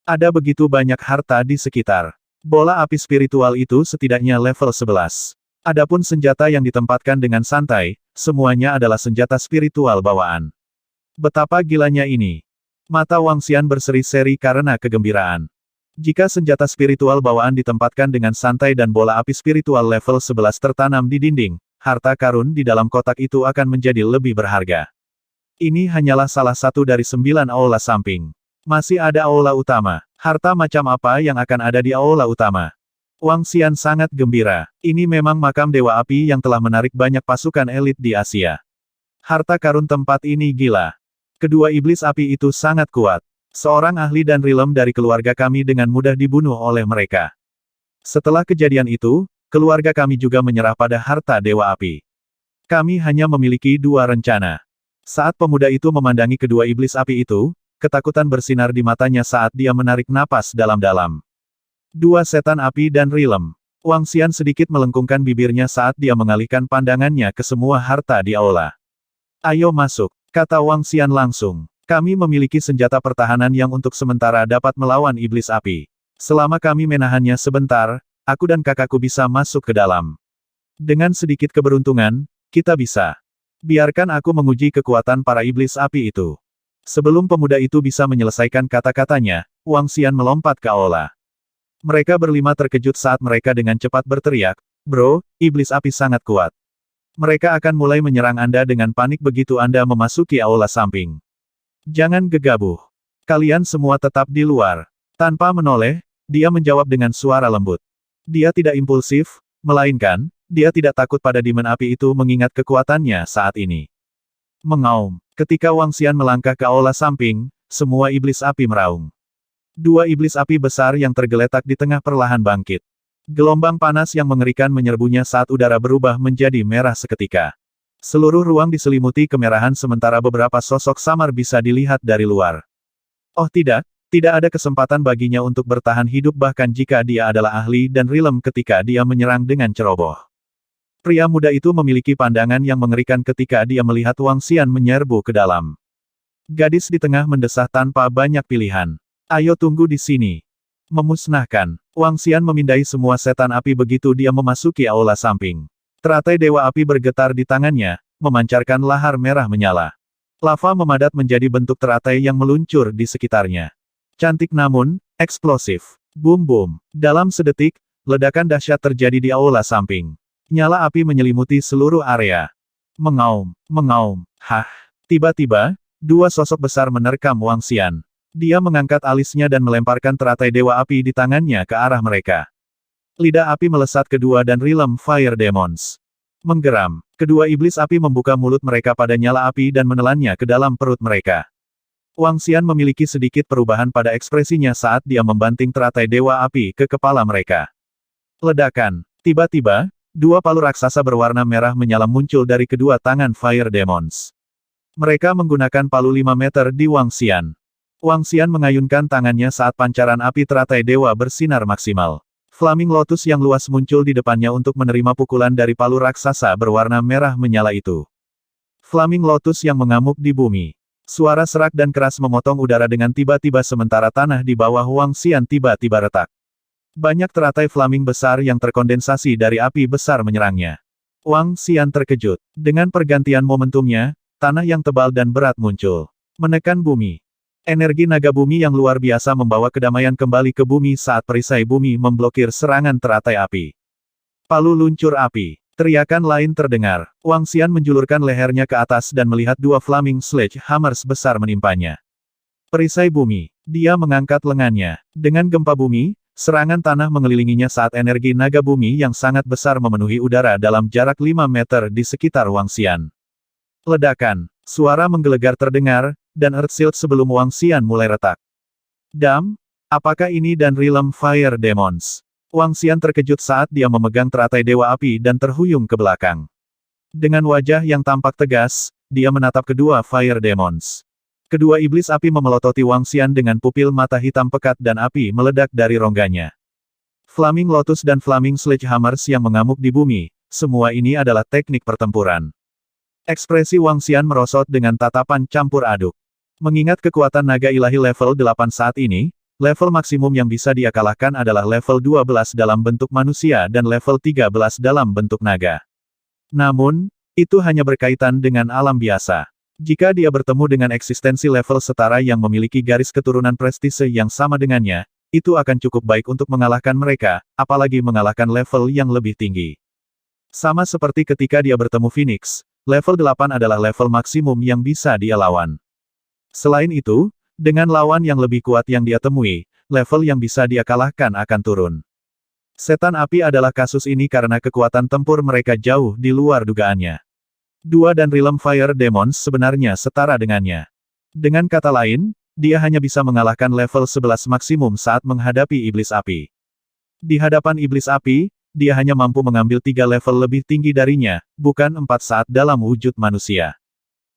Ada begitu banyak harta di sekitar. Bola api spiritual itu setidaknya level 11. Adapun senjata yang ditempatkan dengan santai, semuanya adalah senjata spiritual bawaan. Betapa gilanya ini. Mata Wang Xian berseri-seri karena kegembiraan. Jika senjata spiritual bawaan ditempatkan dengan santai dan bola api spiritual level 11 tertanam di dinding, harta karun di dalam kotak itu akan menjadi lebih berharga. Ini hanyalah salah satu dari 9 aula samping. Masih ada aula utama. Harta macam apa yang akan ada di aula utama? Wang Xian sangat gembira. Ini memang makam Dewa Api yang telah menarik banyak pasukan elit di Asia. Harta karun tempat ini gila. Kedua iblis api itu sangat kuat. Seorang ahli dan rilem dari keluarga kami dengan mudah dibunuh oleh mereka. Setelah kejadian itu, keluarga kami juga menyerah pada harta Dewa Api. Kami hanya memiliki 2 rencana. Saat pemuda itu memandangi kedua iblis api itu, ketakutan bersinar di matanya saat dia menarik napas dalam-dalam. 2 setan api dan rilem. Wang Xian sedikit melengkungkan bibirnya saat dia mengalihkan pandangannya ke semua harta di aula. Ayo masuk, kata Wang Xian langsung. Kami memiliki senjata pertahanan yang untuk sementara dapat melawan iblis api. Selama kami menahannya sebentar, aku dan kakakku bisa masuk ke dalam. Dengan sedikit keberuntungan, kita bisa. Biarkan aku menguji kekuatan para iblis api itu. Sebelum pemuda itu bisa menyelesaikan kata-katanya, Wang Xian melompat ke aula. Mereka berlima terkejut saat mereka dengan cepat berteriak, "Bro, iblis api sangat kuat. Mereka akan mulai menyerang Anda dengan panik begitu Anda memasuki aula samping. Jangan gegabah. Kalian semua tetap di luar." Tanpa menoleh, dia menjawab dengan suara lembut. Dia tidak impulsif, melainkan, dia tidak takut pada demon api itu mengingat kekuatannya saat ini. Mengaum. Ketika Wang Xian melangkah ke aula samping, semua iblis api meraung. 2 iblis api besar yang tergeletak di tengah perlahan bangkit. Gelombang panas yang mengerikan menyerbunya saat udara berubah menjadi merah seketika. Seluruh ruang diselimuti kemerahan sementara beberapa sosok samar bisa dilihat dari luar. Oh tidak ada kesempatan baginya untuk bertahan hidup bahkan jika dia adalah ahli dan rilem ketika dia menyerang dengan ceroboh. Pria muda itu memiliki pandangan yang mengerikan ketika dia melihat Wang Xian menyerbu ke dalam. Gadis di tengah mendesah tanpa banyak pilihan. Ayo tunggu di sini. Memusnahkan. Wang Xian memindai semua setan api begitu dia memasuki aula samping. Teratai Dewa Api bergetar di tangannya, memancarkan lahar merah menyala. Lava memadat menjadi bentuk teratai yang meluncur di sekitarnya. Cantik namun, eksplosif. Boom-boom. Dalam sedetik, ledakan dahsyat terjadi di aula samping. Nyala api menyelimuti seluruh area. Mengaum. Hah. Tiba-tiba, 2 sosok besar menerkam Wang Xian. Dia mengangkat alisnya dan melemparkan teratai Dewa Api di tangannya ke arah mereka. Lidah api melesat kedua dan rilem Fire Demons. Menggeram. Kedua iblis api membuka mulut mereka pada nyala api dan menelannya ke dalam perut mereka. Wang Xian memiliki sedikit perubahan pada ekspresinya saat dia membanting teratai Dewa Api ke kepala mereka. Ledakan. Tiba-tiba, 2 palu raksasa berwarna merah menyala muncul dari kedua tangan Fire Demons. Mereka menggunakan palu 5 meter di Wang Xian. Wang Xian mengayunkan tangannya saat pancaran api teratai dewa bersinar maksimal. Flaming Lotus yang luas muncul di depannya untuk menerima pukulan dari palu raksasa berwarna merah menyala itu. Flaming Lotus yang mengamuk di bumi. Suara serak dan keras memotong udara dengan tiba-tiba sementara tanah di bawah Wang Xian tiba-tiba retak. Banyak teratai flaming besar yang terkondensasi dari api besar menyerangnya. Wang Xian terkejut. Dengan pergantian momentumnya, tanah yang tebal dan berat muncul. Menekan bumi. Energi naga bumi yang luar biasa membawa kedamaian kembali ke bumi saat perisai bumi memblokir serangan teratai api. Palu luncur api. Teriakan lain terdengar. Wang Xian menjulurkan lehernya ke atas dan melihat 2 flaming sledgehammers besar menimpanya. Perisai bumi. Dia mengangkat lengannya. Dengan gempa bumi, serangan tanah mengelilinginya saat energi naga bumi yang sangat besar memenuhi udara dalam jarak 5 meter di sekitar Wang Xian. Ledakan, suara menggelegar terdengar, dan Earth Shield sebelum Wang Xian mulai retak. Dam, apakah ini dan Realm Fire Demons? Wang Xian terkejut saat dia memegang teratai Dewa Api dan terhuyung ke belakang. Dengan wajah yang tampak tegas, dia menatap kedua Fire Demons. Kedua iblis api memelototi Wang Xian dengan pupil mata hitam pekat dan api meledak dari rongganya. Flaming Lotus dan Flaming Sledgehammers yang mengamuk di bumi, semua ini adalah teknik pertempuran. Ekspresi Wang Xian merosot dengan tatapan campur aduk. Mengingat kekuatan naga ilahi level 8 saat ini, level maksimum yang bisa dia kalahkan adalah level 12 dalam bentuk manusia dan level 13 dalam bentuk naga. Namun, itu hanya berkaitan dengan alam biasa. Jika dia bertemu dengan eksistensi level setara yang memiliki garis keturunan prestise yang sama dengannya, itu akan cukup baik untuk mengalahkan mereka, apalagi mengalahkan level yang lebih tinggi. Sama seperti ketika dia bertemu Phoenix, level 8 adalah level maksimum yang bisa dia lawan. Selain itu, dengan lawan yang lebih kuat yang dia temui, level yang bisa dia kalahkan akan turun. Setan api adalah kasus ini karena kekuatan tempur mereka jauh di luar dugaannya. Dua dan Realm Fire Demons sebenarnya setara dengannya. Dengan kata lain, dia hanya bisa mengalahkan level 11 maksimum saat menghadapi iblis api. Di hadapan iblis api, dia hanya mampu mengambil 3 level lebih tinggi darinya, bukan 4 saat dalam wujud manusia.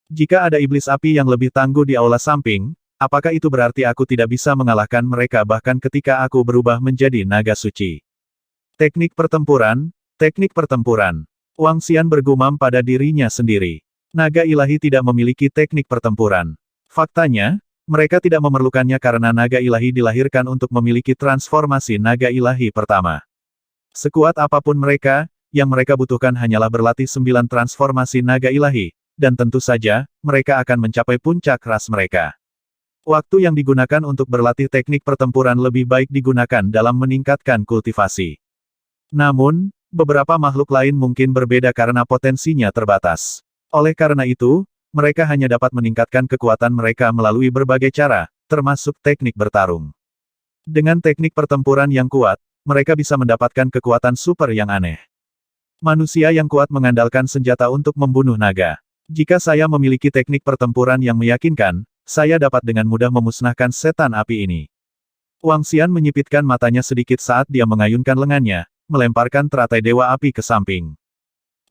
Jika ada iblis api yang lebih tangguh di aula samping, apakah itu berarti aku tidak bisa mengalahkan mereka bahkan ketika aku berubah menjadi naga suci? Teknik pertempuran, teknik pertempuran. Wang Xian bergumam pada dirinya sendiri. Naga ilahi tidak memiliki teknik pertempuran. Faktanya, mereka tidak memerlukannya karena naga ilahi dilahirkan untuk memiliki transformasi naga ilahi pertama. Sekuat apapun mereka, yang mereka butuhkan hanyalah berlatih 9 transformasi naga ilahi, dan tentu saja, mereka akan mencapai puncak ras mereka. Waktu yang digunakan untuk berlatih teknik pertempuran lebih baik digunakan dalam meningkatkan kultivasi. Namun, beberapa makhluk lain mungkin berbeda karena potensinya terbatas. Oleh karena itu, mereka hanya dapat meningkatkan kekuatan mereka melalui berbagai cara, termasuk teknik bertarung. Dengan teknik pertempuran yang kuat, mereka bisa mendapatkan kekuatan super yang aneh. Manusia yang kuat mengandalkan senjata untuk membunuh naga. Jika saya memiliki teknik pertempuran yang meyakinkan, saya dapat dengan mudah memusnahkan setan api ini. Wang Xian menyipitkan matanya sedikit saat dia mengayunkan lengannya, melemparkan teratai Dewa Api ke samping.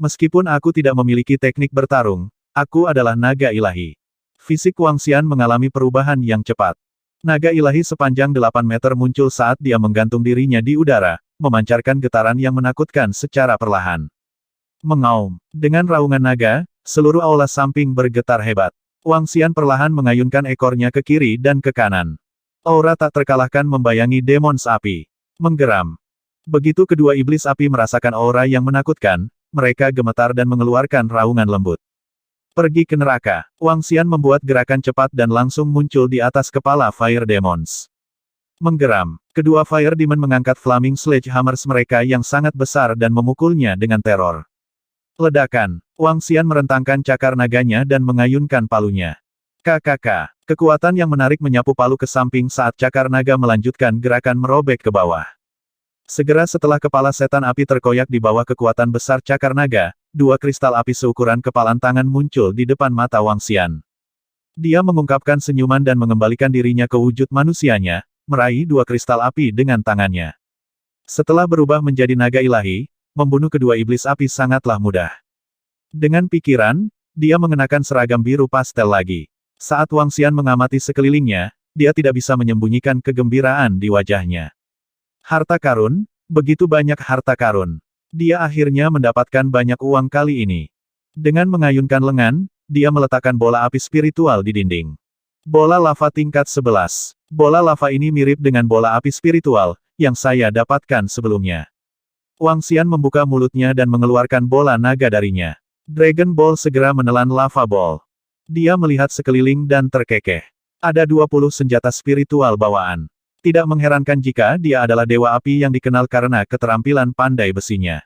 Meskipun aku tidak memiliki teknik bertarung, aku adalah naga ilahi. Fisik Wang Xian mengalami perubahan yang cepat. Naga ilahi sepanjang 8 meter muncul saat dia menggantung dirinya di udara, memancarkan getaran yang menakutkan secara perlahan. Mengaum. Dengan raungan naga, seluruh aula samping bergetar hebat. Wang Xian perlahan mengayunkan ekornya ke kiri dan ke kanan. Aura tak terkalahkan membayangi demons api. Menggeram. Begitu kedua iblis api merasakan aura yang menakutkan, mereka gemetar dan mengeluarkan raungan lembut. Pergi ke neraka. Wang Xian membuat gerakan cepat dan langsung muncul di atas kepala Fire Demons. Menggeram. Kedua Fire Demon mengangkat Flaming Sledgehammers mereka yang sangat besar dan memukulnya dengan teror. Ledakan. Wang Xian merentangkan cakar naganya dan mengayunkan palunya. KKK. Kekuatan yang menarik menyapu palu ke samping saat cakar naga melanjutkan gerakan merobek ke bawah. Segera setelah kepala setan api terkoyak di bawah kekuatan besar cakar naga, 2 kristal api seukuran kepalan tangan muncul di depan mata Wang Xian. Dia mengungkapkan senyuman dan mengembalikan dirinya ke wujud manusianya, meraih 2 kristal api dengan tangannya. Setelah berubah menjadi naga ilahi, membunuh kedua iblis api sangatlah mudah. Dengan pikiran, dia mengenakan seragam biru pastel lagi. Saat Wang Xian mengamati sekelilingnya, dia tidak bisa menyembunyikan kegembiraan di wajahnya. Harta karun, begitu banyak harta karun. Dia akhirnya mendapatkan banyak uang kali ini. Dengan mengayunkan lengan, dia meletakkan bola api spiritual di dinding. Bola lava tingkat 11. Bola lava ini mirip dengan bola api spiritual, yang saya dapatkan sebelumnya. Wang Xian membuka mulutnya dan mengeluarkan bola naga darinya. Dragon Ball segera menelan lava ball. Dia melihat sekeliling dan terkekeh. Ada 20 senjata spiritual bawaan. Tidak mengherankan jika dia adalah dewa api yang dikenal karena keterampilan pandai besinya.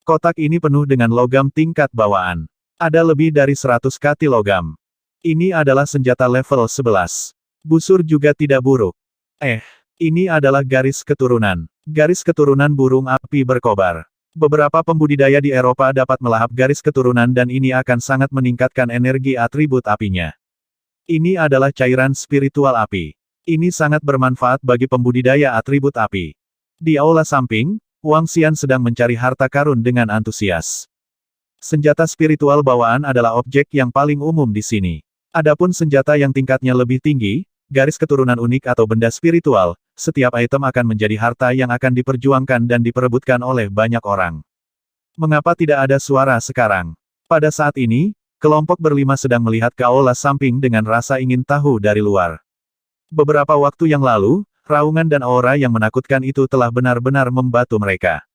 Kotak ini penuh dengan logam tingkat bawaan. Ada lebih dari 100 kati logam. Ini adalah senjata level 11. Busur juga tidak buruk. Ini adalah garis keturunan. Garis keturunan burung api berkobar. Beberapa pembudidaya di Eropa dapat melahap garis keturunan dan ini akan sangat meningkatkan energi atribut apinya. Ini adalah cairan spiritual api. Ini sangat bermanfaat bagi pembudidaya atribut api. Di aula samping, Wang Xian sedang mencari harta karun dengan antusias. Senjata spiritual bawaan adalah objek yang paling umum di sini. Adapun senjata yang tingkatnya lebih tinggi, garis keturunan unik atau benda spiritual, setiap item akan menjadi harta yang akan diperjuangkan dan diperebutkan oleh banyak orang. Mengapa tidak ada suara sekarang? Pada saat ini, kelompok berlima sedang melihat ke aula samping dengan rasa ingin tahu dari luar. Beberapa waktu yang lalu, raungan dan aura yang menakutkan itu telah benar-benar membatu mereka.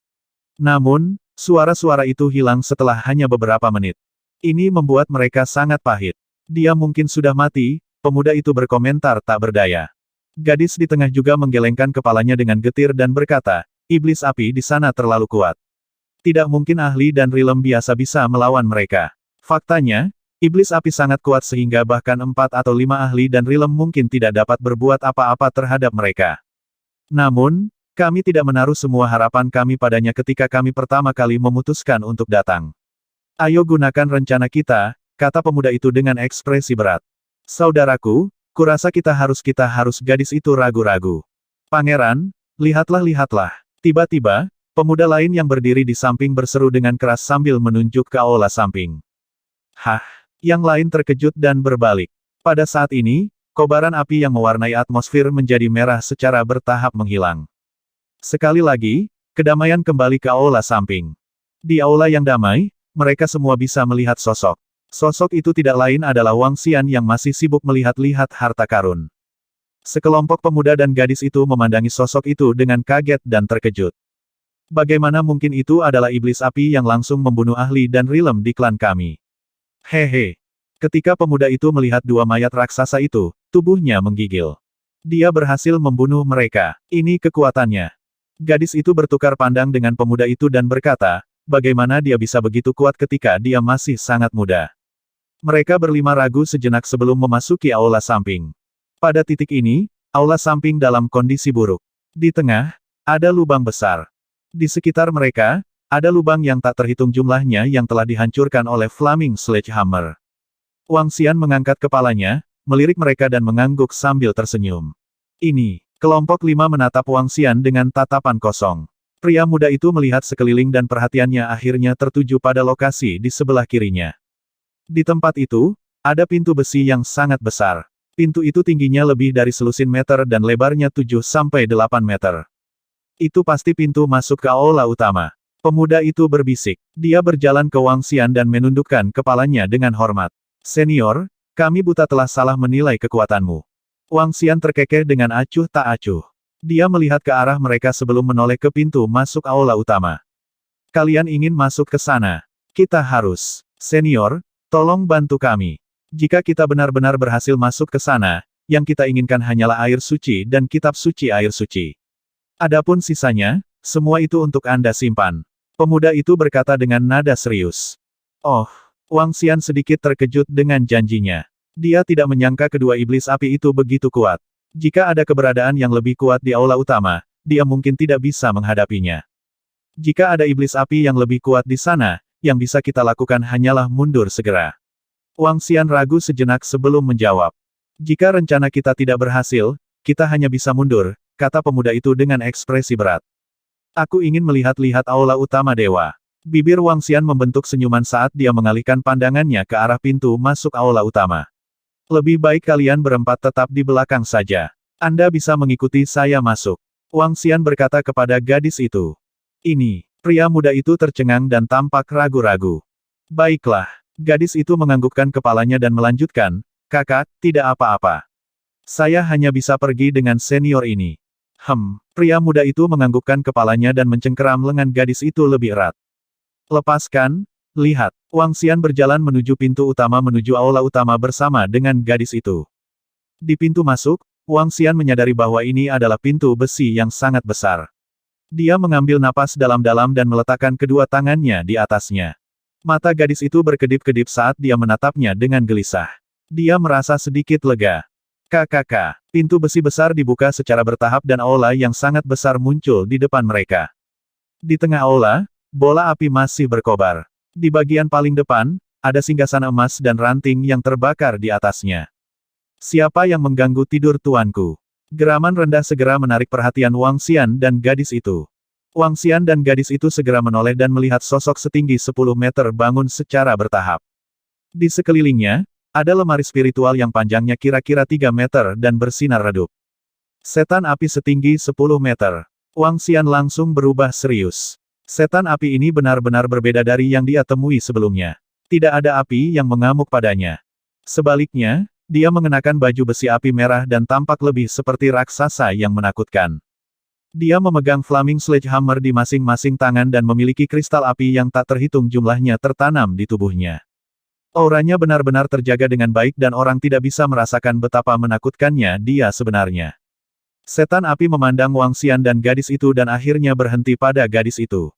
Namun, suara-suara itu hilang setelah hanya beberapa menit. Ini membuat mereka sangat pahit. Dia mungkin sudah mati, pemuda itu berkomentar tak berdaya. Gadis di tengah juga menggelengkan kepalanya dengan getir dan berkata, iblis api di sana terlalu kuat. Tidak mungkin ahli dan rilem biasa bisa melawan mereka. Faktanya, iblis api sangat kuat sehingga bahkan 4 atau 5 ahli dan rilem mungkin tidak dapat berbuat apa-apa terhadap mereka. Namun, kami tidak menaruh semua harapan kami padanya ketika kami pertama kali memutuskan untuk datang. Ayo gunakan rencana kita, kata pemuda itu dengan ekspresi berat. Saudaraku, kurasa kita harus gadis itu ragu-ragu. Pangeran, lihatlah. Tiba-tiba, pemuda lain yang berdiri di samping berseru dengan keras sambil menunjuk ke aula samping. Hah, yang lain terkejut dan berbalik. Pada saat ini, kobaran api yang mewarnai atmosfer menjadi merah secara bertahap menghilang. Sekali lagi, kedamaian kembali ke aula samping. Di aula yang damai, mereka semua bisa melihat sosok. Sosok itu tidak lain adalah Wang Xian yang masih sibuk melihat-lihat harta karun. Sekelompok pemuda dan gadis itu memandangi sosok itu dengan kaget dan terkejut. Bagaimana mungkin itu adalah iblis api yang langsung membunuh ahli dan rilem di klan kami? Hehe. Ketika pemuda itu melihat dua mayat raksasa itu, tubuhnya menggigil. Dia berhasil membunuh mereka. Ini kekuatannya. Gadis itu bertukar pandang dengan pemuda itu dan berkata, bagaimana dia bisa begitu kuat ketika dia masih sangat muda. Mereka berlima ragu sejenak sebelum memasuki aula samping. Pada titik ini, aula samping dalam kondisi buruk. Di tengah, ada lubang besar. Di sekitar mereka, ada lubang yang tak terhitung jumlahnya yang telah dihancurkan oleh Flaming Sledgehammer. Wang Xian mengangkat kepalanya, melirik mereka dan mengangguk sambil tersenyum. Ini. Kelompok 5 menatap Wang Xian dengan tatapan kosong. Pria muda itu melihat sekeliling dan perhatiannya akhirnya tertuju pada lokasi di sebelah kirinya. Di tempat itu, ada pintu besi yang sangat besar. Pintu itu tingginya lebih dari selusin meter dan lebarnya 7-8 meter. Itu pasti pintu masuk ke aula utama. Pemuda itu berbisik. Dia berjalan ke Wang Xian dan menundukkan kepalanya dengan hormat. Senior, kami buta telah salah menilai kekuatanmu. Wang Xian terkekeh dengan acuh tak acuh. Dia melihat ke arah mereka sebelum menoleh ke pintu masuk aula utama. Kalian ingin masuk ke sana? Kita harus. Senior, tolong bantu kami. Jika kita benar-benar berhasil masuk ke sana, yang kita inginkan hanyalah air suci dan kitab suci air suci. Adapun sisanya, semua itu untuk Anda simpan. Pemuda itu berkata dengan nada serius. Oh, Wang Xian sedikit terkejut dengan janjinya. Dia tidak menyangka kedua iblis api itu begitu kuat. Jika ada keberadaan yang lebih kuat di aula utama, dia mungkin tidak bisa menghadapinya. Jika ada iblis api yang lebih kuat di sana, yang bisa kita lakukan hanyalah mundur segera. Wang Xian ragu sejenak sebelum menjawab. Jika rencana kita tidak berhasil, kita hanya bisa mundur, kata pemuda itu dengan ekspresi berat. Aku ingin melihat-lihat aula utama dewa. Bibir Wang Xian membentuk senyuman saat dia mengalihkan pandangannya ke arah pintu masuk aula utama. Lebih baik kalian berempat tetap di belakang saja. Anda bisa mengikuti saya masuk. Wang Xian berkata kepada gadis itu. Ini, pria muda itu tercengang dan tampak ragu-ragu. Baiklah, gadis itu menganggukkan kepalanya dan melanjutkan, kakak, tidak apa-apa. Saya hanya bisa pergi dengan senior ini. Pria muda itu menganggukkan kepalanya dan mencengkeram lengan gadis itu lebih erat. Lepaskan. Lihat, Wang Xian berjalan menuju pintu utama menuju aula utama bersama dengan gadis itu. Di pintu masuk, Wang Xian menyadari bahwa ini adalah pintu besi yang sangat besar. Dia mengambil napas dalam-dalam dan meletakkan kedua tangannya di atasnya. Mata gadis itu berkedip-kedip saat dia menatapnya dengan gelisah. Dia merasa sedikit lega. KKK. Pintu besi besar dibuka secara bertahap dan aula yang sangat besar muncul di depan mereka. Di tengah aula, bola api masih berkobar. Di bagian paling depan, ada singgasana emas dan ranting yang terbakar di atasnya. Siapa yang mengganggu tidur tuanku? Geraman rendah segera menarik perhatian Wang Xian dan gadis itu. Wang Xian dan gadis itu segera menoleh dan melihat sosok setinggi 10 meter bangun secara bertahap. Di sekelilingnya, ada lemari spiritual yang panjangnya kira-kira 3 meter dan bersinar redup. Setan api setinggi 10 meter. Wang Xian langsung berubah serius. Setan api ini benar-benar berbeda dari yang dia temui sebelumnya. Tidak ada api yang mengamuk padanya. Sebaliknya, dia mengenakan baju besi api merah dan tampak lebih seperti raksasa yang menakutkan. Dia memegang flaming sledgehammer di masing-masing tangan dan memiliki kristal api yang tak terhitung jumlahnya tertanam di tubuhnya. Auranya benar-benar terjaga dengan baik dan orang tidak bisa merasakan betapa menakutkannya dia sebenarnya. Setan api memandang Wang Xian dan gadis itu dan akhirnya berhenti pada gadis itu.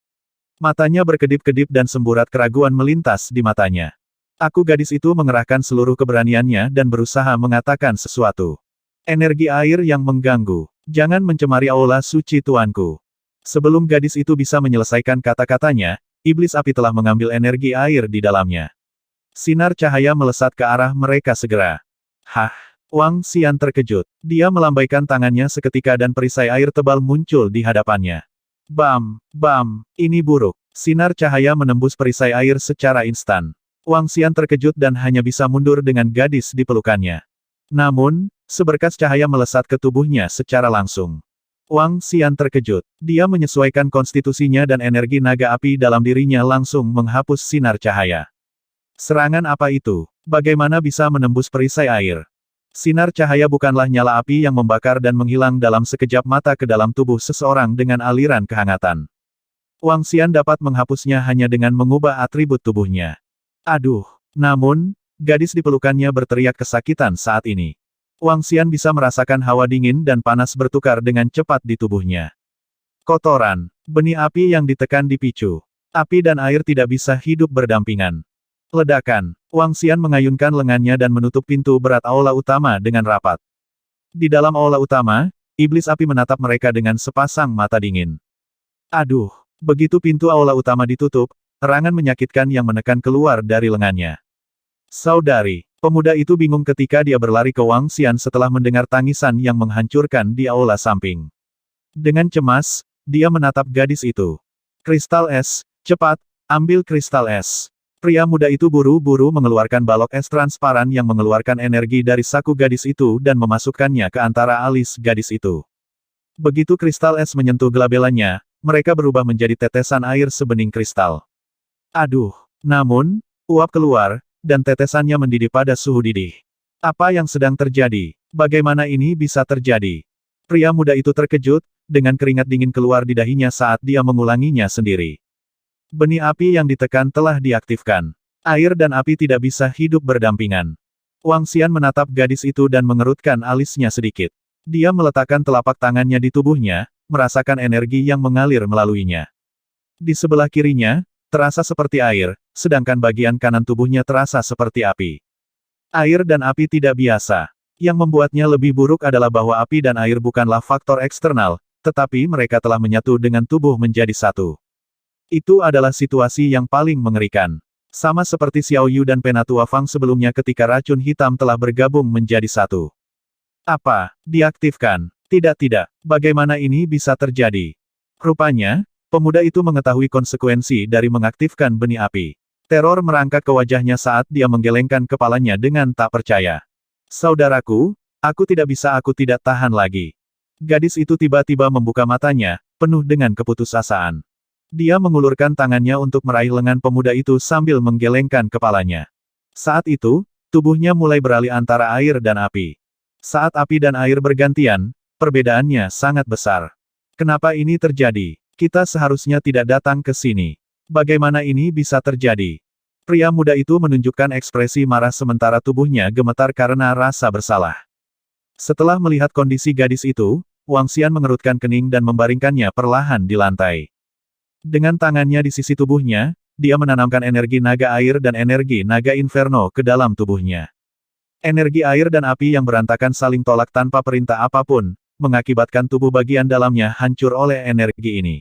Matanya berkedip-kedip dan semburat keraguan melintas di matanya. Aku gadis itu mengerahkan seluruh keberaniannya dan berusaha mengatakan sesuatu. Energi air yang mengganggu. Jangan mencemari aula suci tuanku. Sebelum gadis itu bisa menyelesaikan kata-katanya, iblis api telah mengambil energi air di dalamnya. Sinar cahaya melesat ke arah mereka segera. Hah! Wang Xian terkejut. Dia melambaikan tangannya seketika dan perisai air tebal muncul di hadapannya. Bam! Bam! Ini buruk. Sinar cahaya menembus perisai air secara instan. Wang Xian terkejut dan hanya bisa mundur dengan gadis di pelukannya. Namun, seberkas cahaya melesat ke tubuhnya secara langsung. Wang Xian terkejut. Dia menyesuaikan konstitusinya dan energi naga api dalam dirinya langsung menghapus sinar cahaya. Serangan apa itu? Bagaimana bisa menembus perisai air? Sinar cahaya bukanlah nyala api yang membakar dan menghilang dalam sekejap mata ke dalam tubuh seseorang dengan aliran kehangatan. Wang Xian dapat menghapusnya hanya dengan mengubah atribut tubuhnya. Aduh! Namun, gadis di pelukannya berteriak kesakitan saat ini. Wang Xian bisa merasakan hawa dingin dan panas bertukar dengan cepat di tubuhnya. Kotoran. Benih api yang ditekan dipicu. Api dan air tidak bisa hidup berdampingan. Ledakan. Wang Xian mengayunkan lengannya dan menutup pintu berat aula utama dengan rapat. Di dalam aula utama, iblis api menatap mereka dengan sepasang mata dingin. Aduh! Begitu pintu aula utama ditutup, erangan menyakitkan yang menekan keluar dari lengannya. Saudari! Pemuda itu bingung ketika dia berlari ke Wang Xian setelah mendengar tangisan yang menghancurkan di aula samping. Dengan cemas, dia menatap gadis itu. Kristal es, cepat, ambil kristal es. Pria muda itu buru-buru mengeluarkan balok es transparan yang mengeluarkan energi dari saku gadis itu dan memasukkannya ke antara alis gadis itu. Begitu kristal es menyentuh gelabelannya, mereka berubah menjadi tetesan air sebening kristal. Aduh! Namun, uap keluar, dan tetesannya mendidih pada suhu didih. Apa yang sedang terjadi? Bagaimana ini bisa terjadi? Pria muda itu terkejut, dengan keringat dingin keluar di dahinya saat dia mengulanginya sendiri. Benih api yang ditekan telah diaktifkan. Air dan api tidak bisa hidup berdampingan. Wang Xian menatap gadis itu dan mengerutkan alisnya sedikit. Dia meletakkan telapak tangannya di tubuhnya, merasakan energi yang mengalir melaluinya. Di sebelah kirinya, terasa seperti air, sedangkan bagian kanan tubuhnya terasa seperti api. Air dan api tidak biasa. Yang membuatnya lebih buruk adalah bahwa api dan air bukanlah faktor eksternal, tetapi mereka telah menyatu dengan tubuh menjadi satu. Itu adalah situasi yang paling mengerikan. Sama seperti Xiao Yu dan Penatua Fang sebelumnya ketika racun hitam telah bergabung menjadi satu. Apa? Diaktifkan? Tidak. Bagaimana ini bisa terjadi? Rupanya, pemuda itu mengetahui konsekuensi dari mengaktifkan benih api. Teror merangkak ke wajahnya saat dia menggelengkan kepalanya dengan tak percaya. Saudaraku, aku tidak tahan lagi. Gadis itu tiba-tiba membuka matanya, penuh dengan keputusasaan. Dia mengulurkan tangannya untuk meraih lengan pemuda itu sambil menggelengkan kepalanya. Saat itu, tubuhnya mulai beralih antara air dan api. Saat api dan air bergantian, perbedaannya sangat besar. Kenapa ini terjadi? Kita seharusnya tidak datang ke sini. Bagaimana ini bisa terjadi? Pria muda itu menunjukkan ekspresi marah sementara tubuhnya gemetar karena rasa bersalah. Setelah melihat kondisi gadis itu, Wang Xian mengerutkan kening dan membaringkannya perlahan di lantai. Dengan tangannya di sisi tubuhnya, dia menanamkan energi naga air dan energi naga inferno ke dalam tubuhnya. Energi air dan api yang berantakan saling tolak tanpa perintah apapun, mengakibatkan tubuh bagian dalamnya hancur oleh energi ini.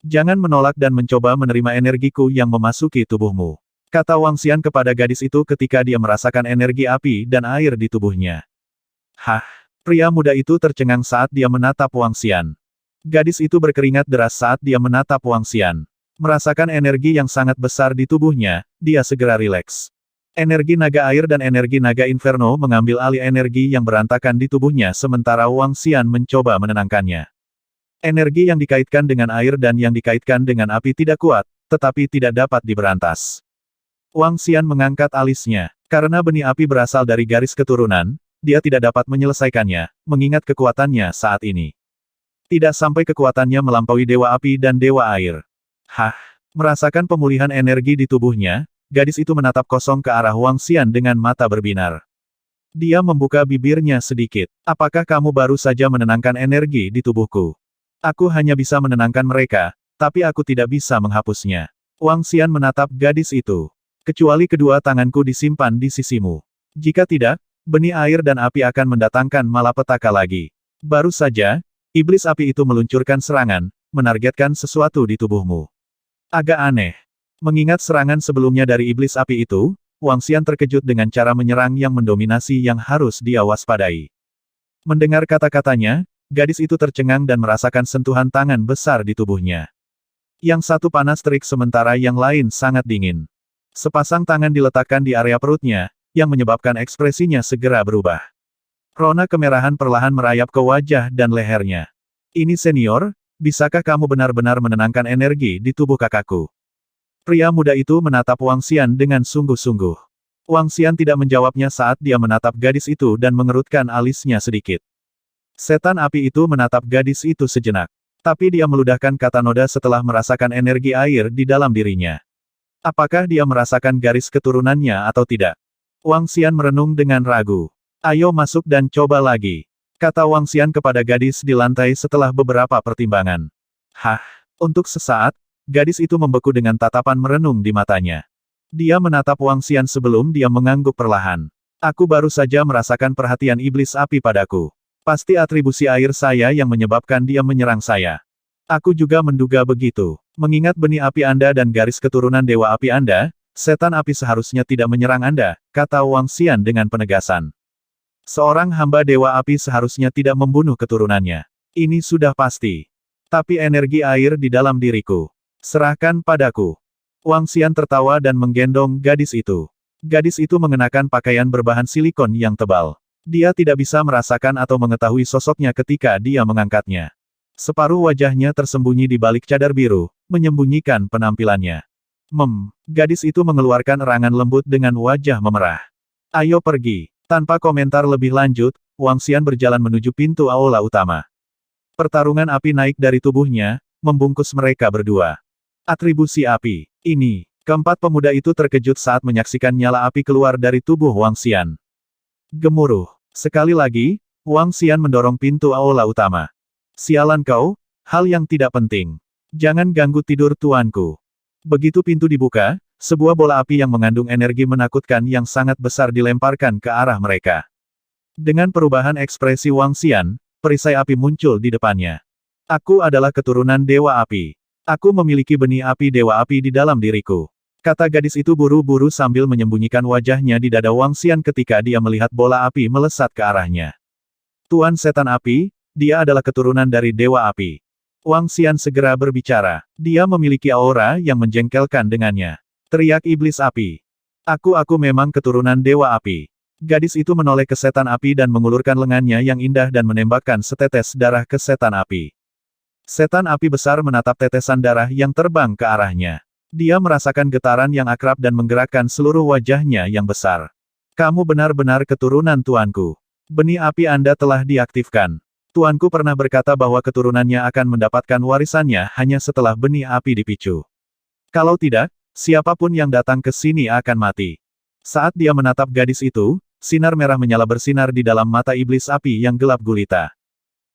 Jangan menolak dan mencoba menerima energiku yang memasuki tubuhmu. Kata Wang Xian kepada gadis itu ketika dia merasakan energi api dan air di tubuhnya. Hah! Pria muda itu tercengang saat dia menatap Wang Xian. Gadis itu berkeringat deras saat dia menatap Wang Xian. Merasakan energi yang sangat besar di tubuhnya, dia segera rileks. Energi naga air dan energi naga inferno mengambil alih energi yang berantakan di tubuhnya sementara Wang Xian mencoba menenangkannya. Energi yang dikaitkan dengan air dan yang dikaitkan dengan api tidak kuat, tetapi tidak dapat diberantas. Wang Xian mengangkat alisnya. Karena benih api berasal dari garis keturunan, dia tidak dapat menyelesaikannya, mengingat kekuatannya saat ini. Tidak sampai kekuatannya melampaui dewa api dan dewa air. Merasakan pemulihan energi di tubuhnya, gadis itu menatap kosong ke arah Wang Xian dengan mata berbinar. Dia membuka bibirnya sedikit. Apakah kamu baru saja menenangkan energi di tubuhku? Aku hanya bisa menenangkan mereka, tapi aku tidak bisa menghapusnya. Wang Xian menatap gadis itu. Kecuali kedua tanganku disimpan di sisimu. Jika tidak, benih air dan api akan mendatangkan malapetaka lagi. Baru saja, iblis api itu meluncurkan serangan, menargetkan sesuatu di tubuhmu. Agak aneh. Mengingat serangan sebelumnya dari iblis api itu, Wang Xian terkejut dengan cara menyerang yang mendominasi yang harus dia waspadai. Mendengar kata-katanya, gadis itu tercengang dan merasakan sentuhan tangan besar di tubuhnya. Yang satu panas terik sementara yang lain sangat dingin. Sepasang tangan diletakkan di area perutnya, yang menyebabkan ekspresinya segera berubah. Rona kemerahan perlahan merayap ke wajah dan lehernya. Ini senior, bisakah kamu benar-benar menenangkan energi di tubuh kakakku? Pria muda itu menatap Wang Xian dengan sungguh-sungguh. Wang Xian tidak menjawabnya saat dia menatap gadis itu dan mengerutkan alisnya sedikit. Setan api itu menatap gadis itu sejenak. Tapi dia meludahkan kata noda setelah merasakan energi air di dalam dirinya. Apakah dia merasakan garis keturunannya atau tidak? Wang Xian merenung dengan ragu. Ayo masuk dan coba lagi. Kata Wang Xian kepada gadis di lantai setelah beberapa pertimbangan. Untuk sesaat, gadis itu membeku dengan tatapan merenung di matanya. Dia menatap Wang Xian sebelum dia mengangguk perlahan. Aku baru saja merasakan perhatian iblis api padaku. Pasti atribusi air saya yang menyebabkan dia menyerang saya. Aku juga menduga begitu. Mengingat benih api Anda dan garis keturunan dewa api Anda, setan api seharusnya tidak menyerang Anda, kata Wang Xian dengan penegasan. Seorang hamba dewa api seharusnya tidak membunuh keturunannya. Ini sudah pasti. Tapi energi air di dalam diriku. Serahkan padaku. Wang Xian tertawa dan menggendong gadis itu. Gadis itu mengenakan pakaian berbahan silikon yang tebal. Dia tidak bisa merasakan atau mengetahui sosoknya ketika dia mengangkatnya. Separuh wajahnya tersembunyi di balik cadar biru, menyembunyikan penampilannya. Gadis itu mengeluarkan erangan lembut dengan wajah memerah. Ayo pergi. Tanpa komentar lebih lanjut, Wang Xian berjalan menuju pintu aula utama. Pertarungan api naik dari tubuhnya, membungkus mereka berdua. Atribusi api. Ini. Keempat pemuda itu terkejut saat menyaksikan nyala api keluar dari tubuh Wang Xian. Gemuruh. Sekali lagi, Wang Xian mendorong pintu aula utama. Sialan kau, hal yang tidak penting. Jangan ganggu tidur tuanku. Begitu pintu dibuka, sebuah bola api yang mengandung energi menakutkan yang sangat besar dilemparkan ke arah mereka. Dengan perubahan ekspresi Wang Xian, perisai api muncul di depannya. Aku adalah keturunan dewa api. Aku memiliki benih api dewa api di dalam diriku. Kata gadis itu buru-buru sambil menyembunyikan wajahnya di dada Wang Xian ketika dia melihat bola api melesat ke arahnya. Tuan setan api, dia adalah keturunan dari dewa api. Wang Xian segera berbicara. Dia memiliki aura yang menjengkelkan dengannya. Teriak iblis api. Aku memang keturunan dewa api. Gadis itu menoleh ke setan api dan mengulurkan lengannya yang indah dan menembakkan setetes darah ke setan api. Setan api besar menatap tetesan darah yang terbang ke arahnya. Dia merasakan getaran yang akrab dan menggerakkan seluruh wajahnya yang besar. Kamu benar-benar keturunan tuanku. Benih api Anda telah diaktifkan. Tuanku pernah berkata bahwa keturunannya akan mendapatkan warisannya hanya setelah benih api dipicu. Kalau tidak, siapapun yang datang ke sini akan mati. Saat dia menatap gadis itu, sinar merah menyala bersinar di dalam mata iblis api yang gelap gulita.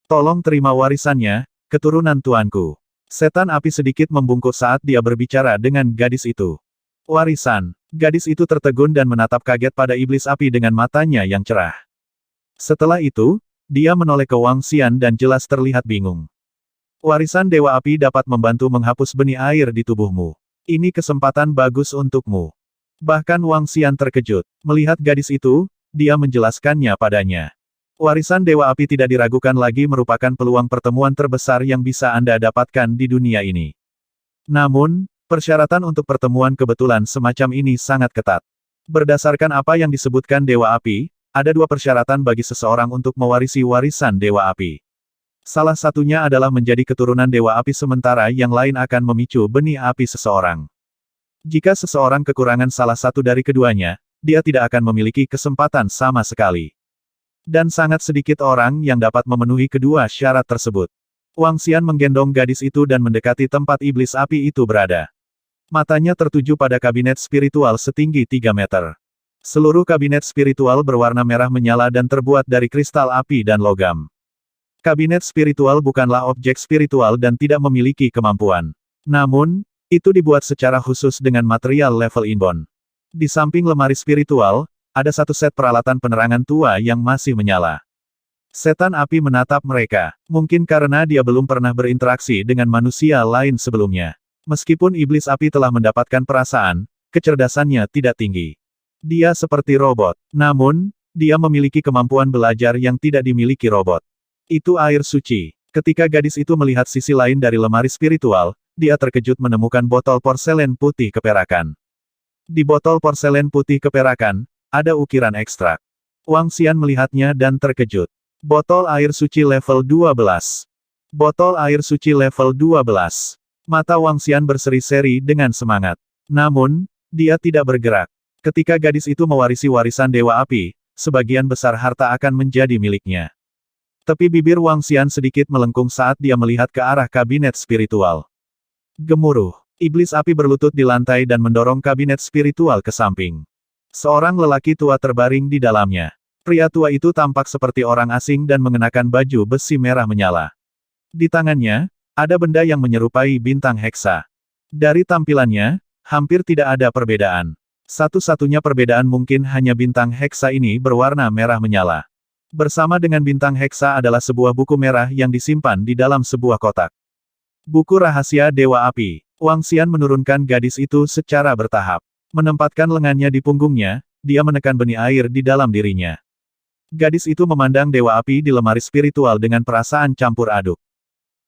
Tolong terima warisannya, keturunan tuanku. Setan api sedikit membungkuk saat dia berbicara dengan gadis itu. Warisan. Gadis itu tertegun dan menatap kaget pada iblis api dengan matanya yang cerah. Setelah itu, dia menoleh ke Wang Xian dan jelas terlihat bingung. Warisan Dewa Api dapat membantu menghapus benih air di tubuhmu. Ini kesempatan bagus untukmu. Bahkan Wang Xian terkejut. Melihat gadis itu, dia menjelaskannya padanya. Warisan Dewa Api tidak diragukan lagi merupakan peluang pertemuan terbesar yang bisa Anda dapatkan di dunia ini. Namun, persyaratan untuk pertemuan kebetulan semacam ini sangat ketat. Berdasarkan apa yang disebutkan Dewa Api, ada dua persyaratan bagi seseorang untuk mewarisi warisan Dewa Api. Salah satunya adalah menjadi keturunan Dewa Api sementara yang lain akan memicu benih api seseorang. Jika seseorang kekurangan salah satu dari keduanya, dia tidak akan memiliki kesempatan sama sekali. Dan sangat sedikit orang yang dapat memenuhi kedua syarat tersebut. Wang Xian menggendong gadis itu dan mendekati tempat iblis api itu berada. Matanya tertuju pada kabinet spiritual setinggi 3 meter. Seluruh kabinet spiritual berwarna merah menyala dan terbuat dari kristal api dan logam. Kabinet spiritual bukanlah objek spiritual dan tidak memiliki kemampuan. Namun, itu dibuat secara khusus dengan material level inbound. Di samping lemari spiritual, ada satu set peralatan penerangan tua yang masih menyala. Setan api menatap mereka, mungkin karena dia belum pernah berinteraksi dengan manusia lain sebelumnya. Meskipun iblis api telah mendapatkan perasaan, kecerdasannya tidak tinggi. Dia seperti robot, namun, dia memiliki kemampuan belajar yang tidak dimiliki robot. Itu air suci. Ketika gadis itu melihat sisi lain dari lemari spiritual, dia terkejut menemukan botol porselen putih keperakan. Di botol porselen putih keperakan, ada ukiran ekstrak. Wang Xian melihatnya dan terkejut. Botol air suci level 12. Botol air suci level 12. Mata Wang Xian berseri-seri dengan semangat. Namun, dia tidak bergerak. Ketika gadis itu mewarisi warisan Dewa Api, sebagian besar harta akan menjadi miliknya. Tepi bibir Wang Xian sedikit melengkung saat dia melihat ke arah kabinet spiritual. Gemuruh. Iblis api berlutut di lantai dan mendorong kabinet spiritual ke samping. Seorang lelaki tua terbaring di dalamnya. Pria tua itu tampak seperti orang asing dan mengenakan baju besi merah menyala. Di tangannya, ada benda yang menyerupai bintang heksa. Dari tampilannya, hampir tidak ada perbedaan. Satu-satunya perbedaan mungkin hanya bintang heksa ini berwarna merah menyala. Bersama dengan bintang heksa adalah sebuah buku merah yang disimpan di dalam sebuah kotak. Buku rahasia Dewa Api. Wang Xian menurunkan gadis itu secara bertahap. Menempatkan lengannya di punggungnya, dia menekan benih air di dalam dirinya. Gadis itu memandang Dewa Api di lemari spiritual dengan perasaan campur aduk.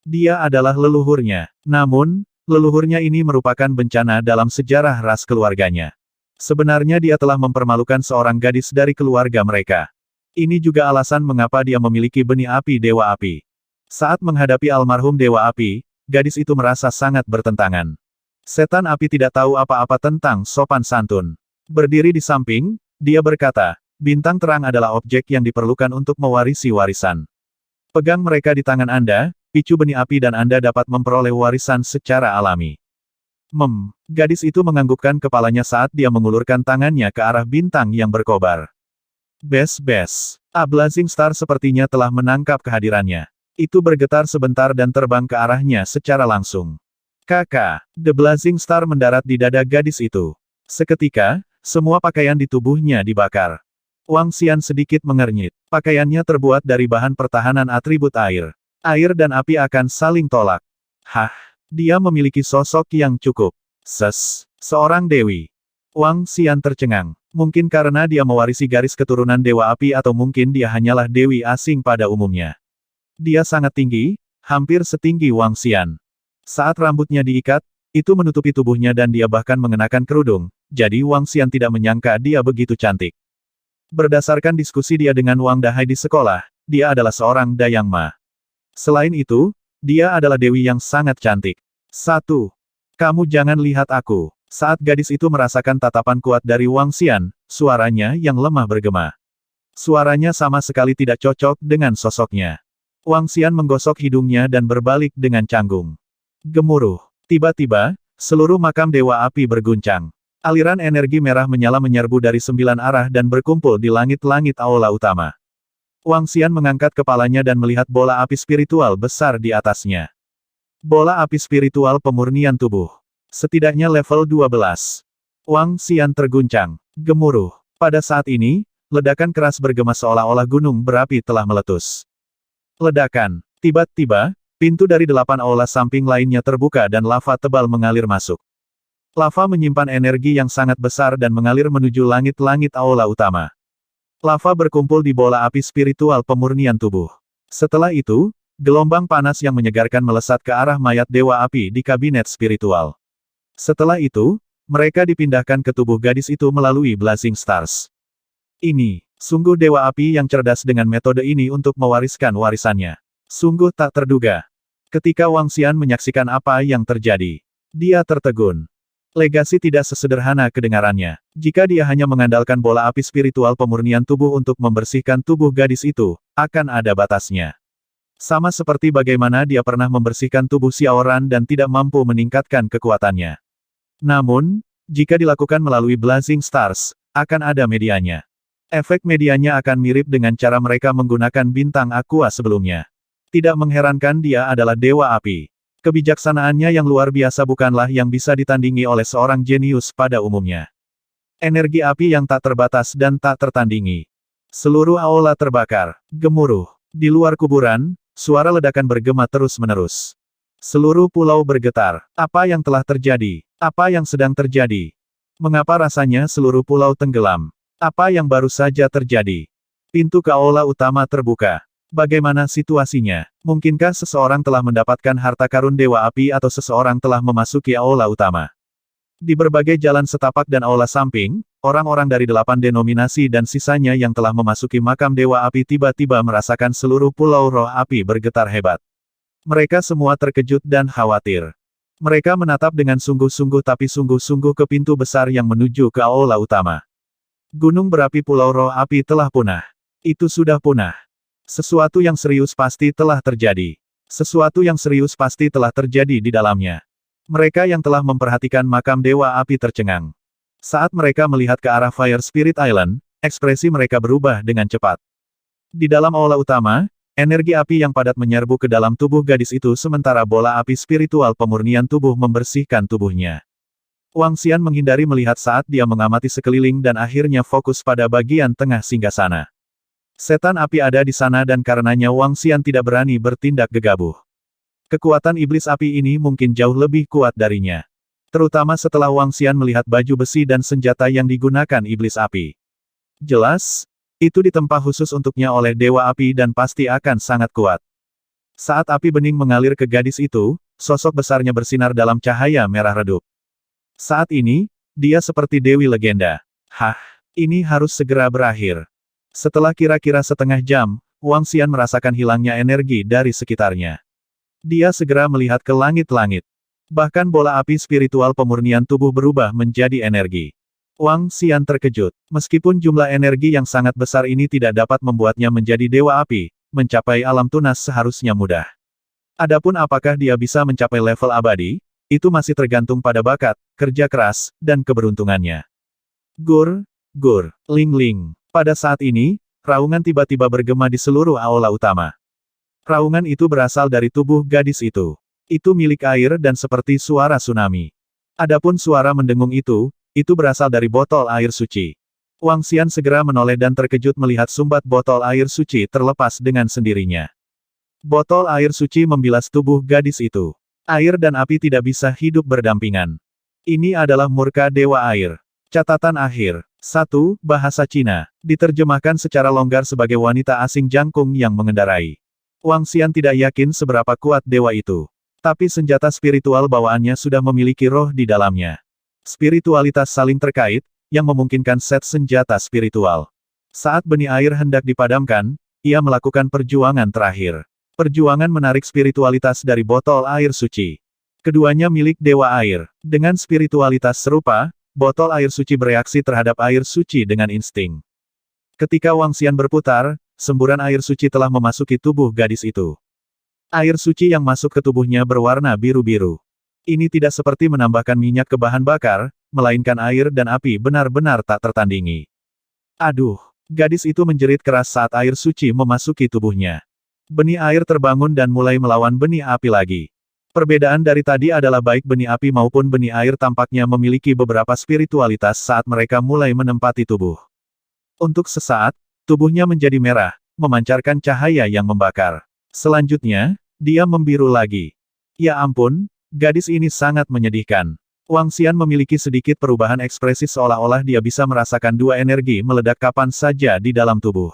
Dia adalah leluhurnya. Namun, leluhurnya ini merupakan bencana dalam sejarah ras keluarganya. Sebenarnya dia telah mempermalukan seorang gadis dari keluarga mereka. Ini juga alasan mengapa dia memiliki benih api Dewa Api. Saat menghadapi almarhum Dewa Api, gadis itu merasa sangat bertentangan. Setan api tidak tahu apa-apa tentang sopan santun. Berdiri di samping, dia berkata, bintang terang adalah objek yang diperlukan untuk mewarisi warisan. Pegang mereka di tangan Anda, picu benih api dan Anda dapat memperoleh warisan secara alami. Gadis itu menganggukkan kepalanya saat dia mengulurkan tangannya ke arah bintang yang berkobar. Bes. A Blazing Star sepertinya telah menangkap kehadirannya. Itu bergetar sebentar dan terbang ke arahnya secara langsung. Kakak, The Blazing Star mendarat di dada gadis itu. Seketika, semua pakaian di tubuhnya dibakar. Wang Xian sedikit mengernyit. Pakaiannya terbuat dari bahan pertahanan atribut air. Air dan api akan saling tolak. Hah, dia memiliki sosok yang cukup. Seorang dewi. Wang Xian tercengang. Mungkin karena dia mewarisi garis keturunan Dewa Api atau mungkin dia hanyalah dewi asing pada umumnya. Dia sangat tinggi, hampir setinggi Wang Xian. Saat rambutnya diikat, itu menutupi tubuhnya dan dia bahkan mengenakan kerudung, jadi Wang Xian tidak menyangka dia begitu cantik. Berdasarkan diskusi dia dengan Wang Dahai di sekolah, dia adalah seorang Dayang Ma. Selain itu, dia adalah dewi yang sangat cantik. 1. Kamu jangan lihat aku. Saat gadis itu merasakan tatapan kuat dari Wang Xian, suaranya yang lemah bergema. Suaranya sama sekali tidak cocok dengan sosoknya. Wang Xian menggosok hidungnya dan berbalik dengan canggung. Gemuruh. Tiba-tiba, seluruh makam Dewa Api berguncang. Aliran energi merah menyala menyerbu dari 9 arah dan berkumpul di langit-langit aula utama. Wang Xian mengangkat kepalanya dan melihat bola api spiritual besar di atasnya. Bola api spiritual pemurnian tubuh. Setidaknya level 12. Wang Xian terguncang. Gemuruh. Pada saat ini, ledakan keras bergema seolah-olah gunung berapi telah meletus. Ledakan. Tiba-tiba, pintu dari 8 aula samping lainnya terbuka dan lava tebal mengalir masuk. Lava menyimpan energi yang sangat besar dan mengalir menuju langit-langit aula utama. Lava berkumpul di bola api spiritual pemurnian tubuh. Setelah itu, gelombang panas yang menyegarkan melesat ke arah mayat Dewa Api di kabinet spiritual. Setelah itu, mereka dipindahkan ke tubuh gadis itu melalui Blazing Stars. Ini, sungguh Dewa Api yang cerdas dengan metode ini untuk mewariskan warisannya. Sungguh tak terduga. Ketika Wang Xian menyaksikan apa yang terjadi, dia tertegun. Legasi tidak sesederhana kedengarannya. Jika dia hanya mengandalkan bola api spiritual pemurnian tubuh untuk membersihkan tubuh gadis itu, akan ada batasnya. Sama seperti bagaimana dia pernah membersihkan tubuh Xiaoran dan tidak mampu meningkatkan kekuatannya. Namun, jika dilakukan melalui Blazing Stars, akan ada medianya. Efek medianya akan mirip dengan cara mereka menggunakan bintang aqua sebelumnya. Tidak mengherankan dia adalah Dewa Api. Kebijaksanaannya yang luar biasa bukanlah yang bisa ditandingi oleh seorang jenius pada umumnya. Energi api yang tak terbatas dan tak tertandingi. Seluruh aula terbakar, gemuruh. Di luar kuburan, suara ledakan bergema terus-menerus. Seluruh pulau bergetar. Apa yang telah terjadi? Apa yang sedang terjadi? Mengapa rasanya seluruh pulau tenggelam? Apa yang baru saja terjadi? Pintu ke aula utama terbuka. Bagaimana situasinya? Mungkinkah seseorang telah mendapatkan harta karun Dewa Api atau seseorang telah memasuki aula utama? Di berbagai jalan setapak dan aula samping, orang-orang dari 8 denominasi dan sisanya yang telah memasuki makam Dewa Api tiba-tiba merasakan seluruh pulau roh api bergetar hebat. Mereka semua terkejut dan khawatir. Mereka menatap dengan sungguh-sungguh tapi sungguh-sungguh ke pintu besar yang menuju ke aula utama. Gunung berapi Pulau Roh Api telah punah. Itu sudah punah. Sesuatu yang serius pasti telah terjadi. Sesuatu yang serius pasti telah terjadi di dalamnya. Mereka yang telah memperhatikan makam Dewa Api tercengang. Saat mereka melihat ke arah Fire Spirit Island, ekspresi mereka berubah dengan cepat. Di dalam aula utama, energi api yang padat menyerbu ke dalam tubuh gadis itu sementara bola api spiritual pemurnian tubuh membersihkan tubuhnya. Wang Xian menghindari melihat saat dia mengamati sekeliling dan akhirnya fokus pada bagian tengah singgasana. Setan api ada di sana dan karenanya Wang Xian tidak berani bertindak gegabah. Kekuatan iblis api ini mungkin jauh lebih kuat darinya. Terutama setelah Wang Xian melihat baju besi dan senjata yang digunakan iblis api. Jelas, itu ditempa khusus untuknya oleh Dewa Api dan pasti akan sangat kuat. Saat api bening mengalir ke gadis itu, sosok besarnya bersinar dalam cahaya merah redup. Saat ini, dia seperti dewi legenda. Hah, ini harus segera berakhir. Setelah kira-kira setengah jam, Wang Xian merasakan hilangnya energi dari sekitarnya. Dia segera melihat ke langit-langit. Bahkan bola api spiritual pemurnian tubuh berubah menjadi energi. Wang Xian terkejut. Meskipun jumlah energi yang sangat besar ini tidak dapat membuatnya menjadi dewa api, mencapai alam tunas seharusnya mudah. Adapun apakah dia bisa mencapai level abadi, itu masih tergantung pada bakat, kerja keras, dan keberuntungannya. Gur, gur, ling ling. Pada saat ini, raungan tiba-tiba bergema di seluruh aula utama. Raungan itu berasal dari tubuh gadis itu. Itu milik air dan seperti suara tsunami. Adapun suara mendengung itu berasal dari botol air suci. Wang Xian segera menoleh dan terkejut melihat sumbat botol air suci terlepas dengan sendirinya. Botol air suci membilas tubuh gadis itu. Air dan api tidak bisa hidup berdampingan. Ini adalah murka Dewa Air. Catatan akhir. 1. Bahasa Cina. Diterjemahkan secara longgar sebagai wanita asing jangkung yang mengendarai. Wang Xian tidak yakin seberapa kuat dewa itu. Tapi senjata spiritual bawaannya sudah memiliki roh di dalamnya. Spiritualitas saling terkait, yang memungkinkan set senjata spiritual. Saat benih air hendak dipadamkan, ia melakukan perjuangan terakhir. Perjuangan menarik spiritualitas dari botol air suci. Keduanya milik Dewa Air. Dengan spiritualitas serupa, botol air suci bereaksi terhadap air suci dengan insting. Ketika Wang Xian berputar, semburan air suci telah memasuki tubuh gadis itu. Air suci yang masuk ke tubuhnya berwarna biru-biru. Ini tidak seperti menambahkan minyak ke bahan bakar, melainkan air dan api benar-benar tak tertandingi. Aduh, gadis itu menjerit keras saat air suci memasuki tubuhnya. Benih air terbangun dan mulai melawan benih api lagi. Perbedaan dari tadi adalah baik benih api maupun benih air tampaknya memiliki beberapa spiritualitas saat mereka mulai menempati tubuh. Untuk sesaat, tubuhnya menjadi merah, memancarkan cahaya yang membakar. Selanjutnya, dia membiru lagi. Ya ampun, gadis ini sangat menyedihkan. Wang Xian memiliki sedikit perubahan ekspresi seolah-olah dia bisa merasakan dua energi meledak kapan saja di dalam tubuh.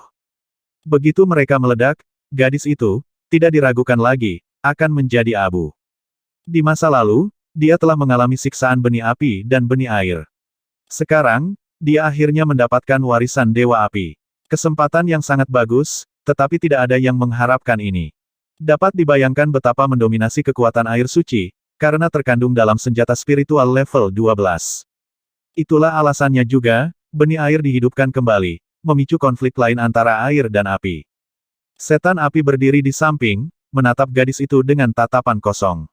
Begitu mereka meledak, gadis itu, tidak diragukan lagi, akan menjadi abu. Di masa lalu, dia telah mengalami siksaan benih api dan benih air. Sekarang, dia akhirnya mendapatkan warisan Dewa Api. Kesempatan yang sangat bagus, tetapi tidak ada yang mengharapkan ini. Dapat dibayangkan betapa mendominasi kekuatan air suci, karena terkandung dalam senjata spiritual level 12. Itulah alasannya juga, benih air dihidupkan kembali, memicu konflik lain antara air dan api. Setan api berdiri di samping, menatap gadis itu dengan tatapan kosong.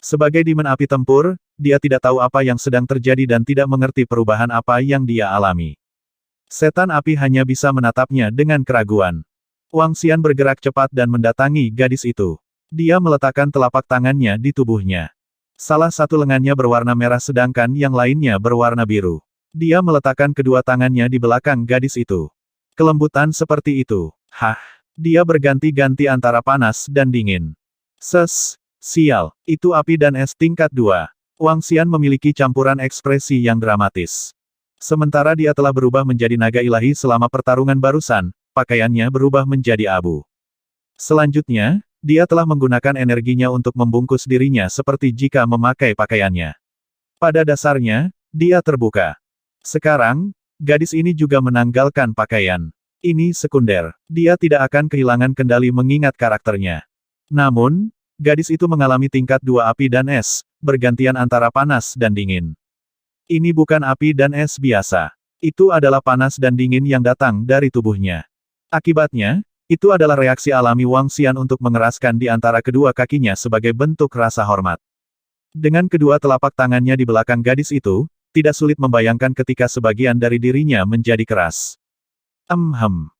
Sebagai demon api tempur, dia tidak tahu apa yang sedang terjadi dan tidak mengerti perubahan apa yang dia alami. Setan api hanya bisa menatapnya dengan keraguan. Wang Xian bergerak cepat dan mendatangi gadis itu. Dia meletakkan telapak tangannya di tubuhnya. Salah satu lengannya berwarna merah sedangkan yang lainnya berwarna biru. Dia meletakkan kedua tangannya di belakang gadis itu. Kelembutan seperti itu. Hah! Dia berganti-ganti antara panas dan dingin. Sial, itu api dan es tingkat 2. Wang Xian memiliki campuran ekspresi yang dramatis. Sementara dia telah berubah menjadi naga ilahi selama pertarungan barusan, pakaiannya berubah menjadi abu. Selanjutnya, dia telah menggunakan energinya untuk membungkus dirinya seperti jika memakai pakaiannya. Pada dasarnya, dia terbuka. Sekarang, gadis ini juga menanggalkan pakaian. Ini sekunder. Dia tidak akan kehilangan kendali mengingat karakternya. Namun, gadis itu mengalami tingkat 2 api dan es, bergantian antara panas dan dingin. Ini bukan api dan es biasa. Itu adalah panas dan dingin yang datang dari tubuhnya. Akibatnya, itu adalah reaksi alami Wang Xian untuk mengeraskan di antara kedua kakinya sebagai bentuk rasa hormat. Dengan kedua telapak tangannya di belakang gadis itu, tidak sulit membayangkan ketika sebagian dari dirinya menjadi keras.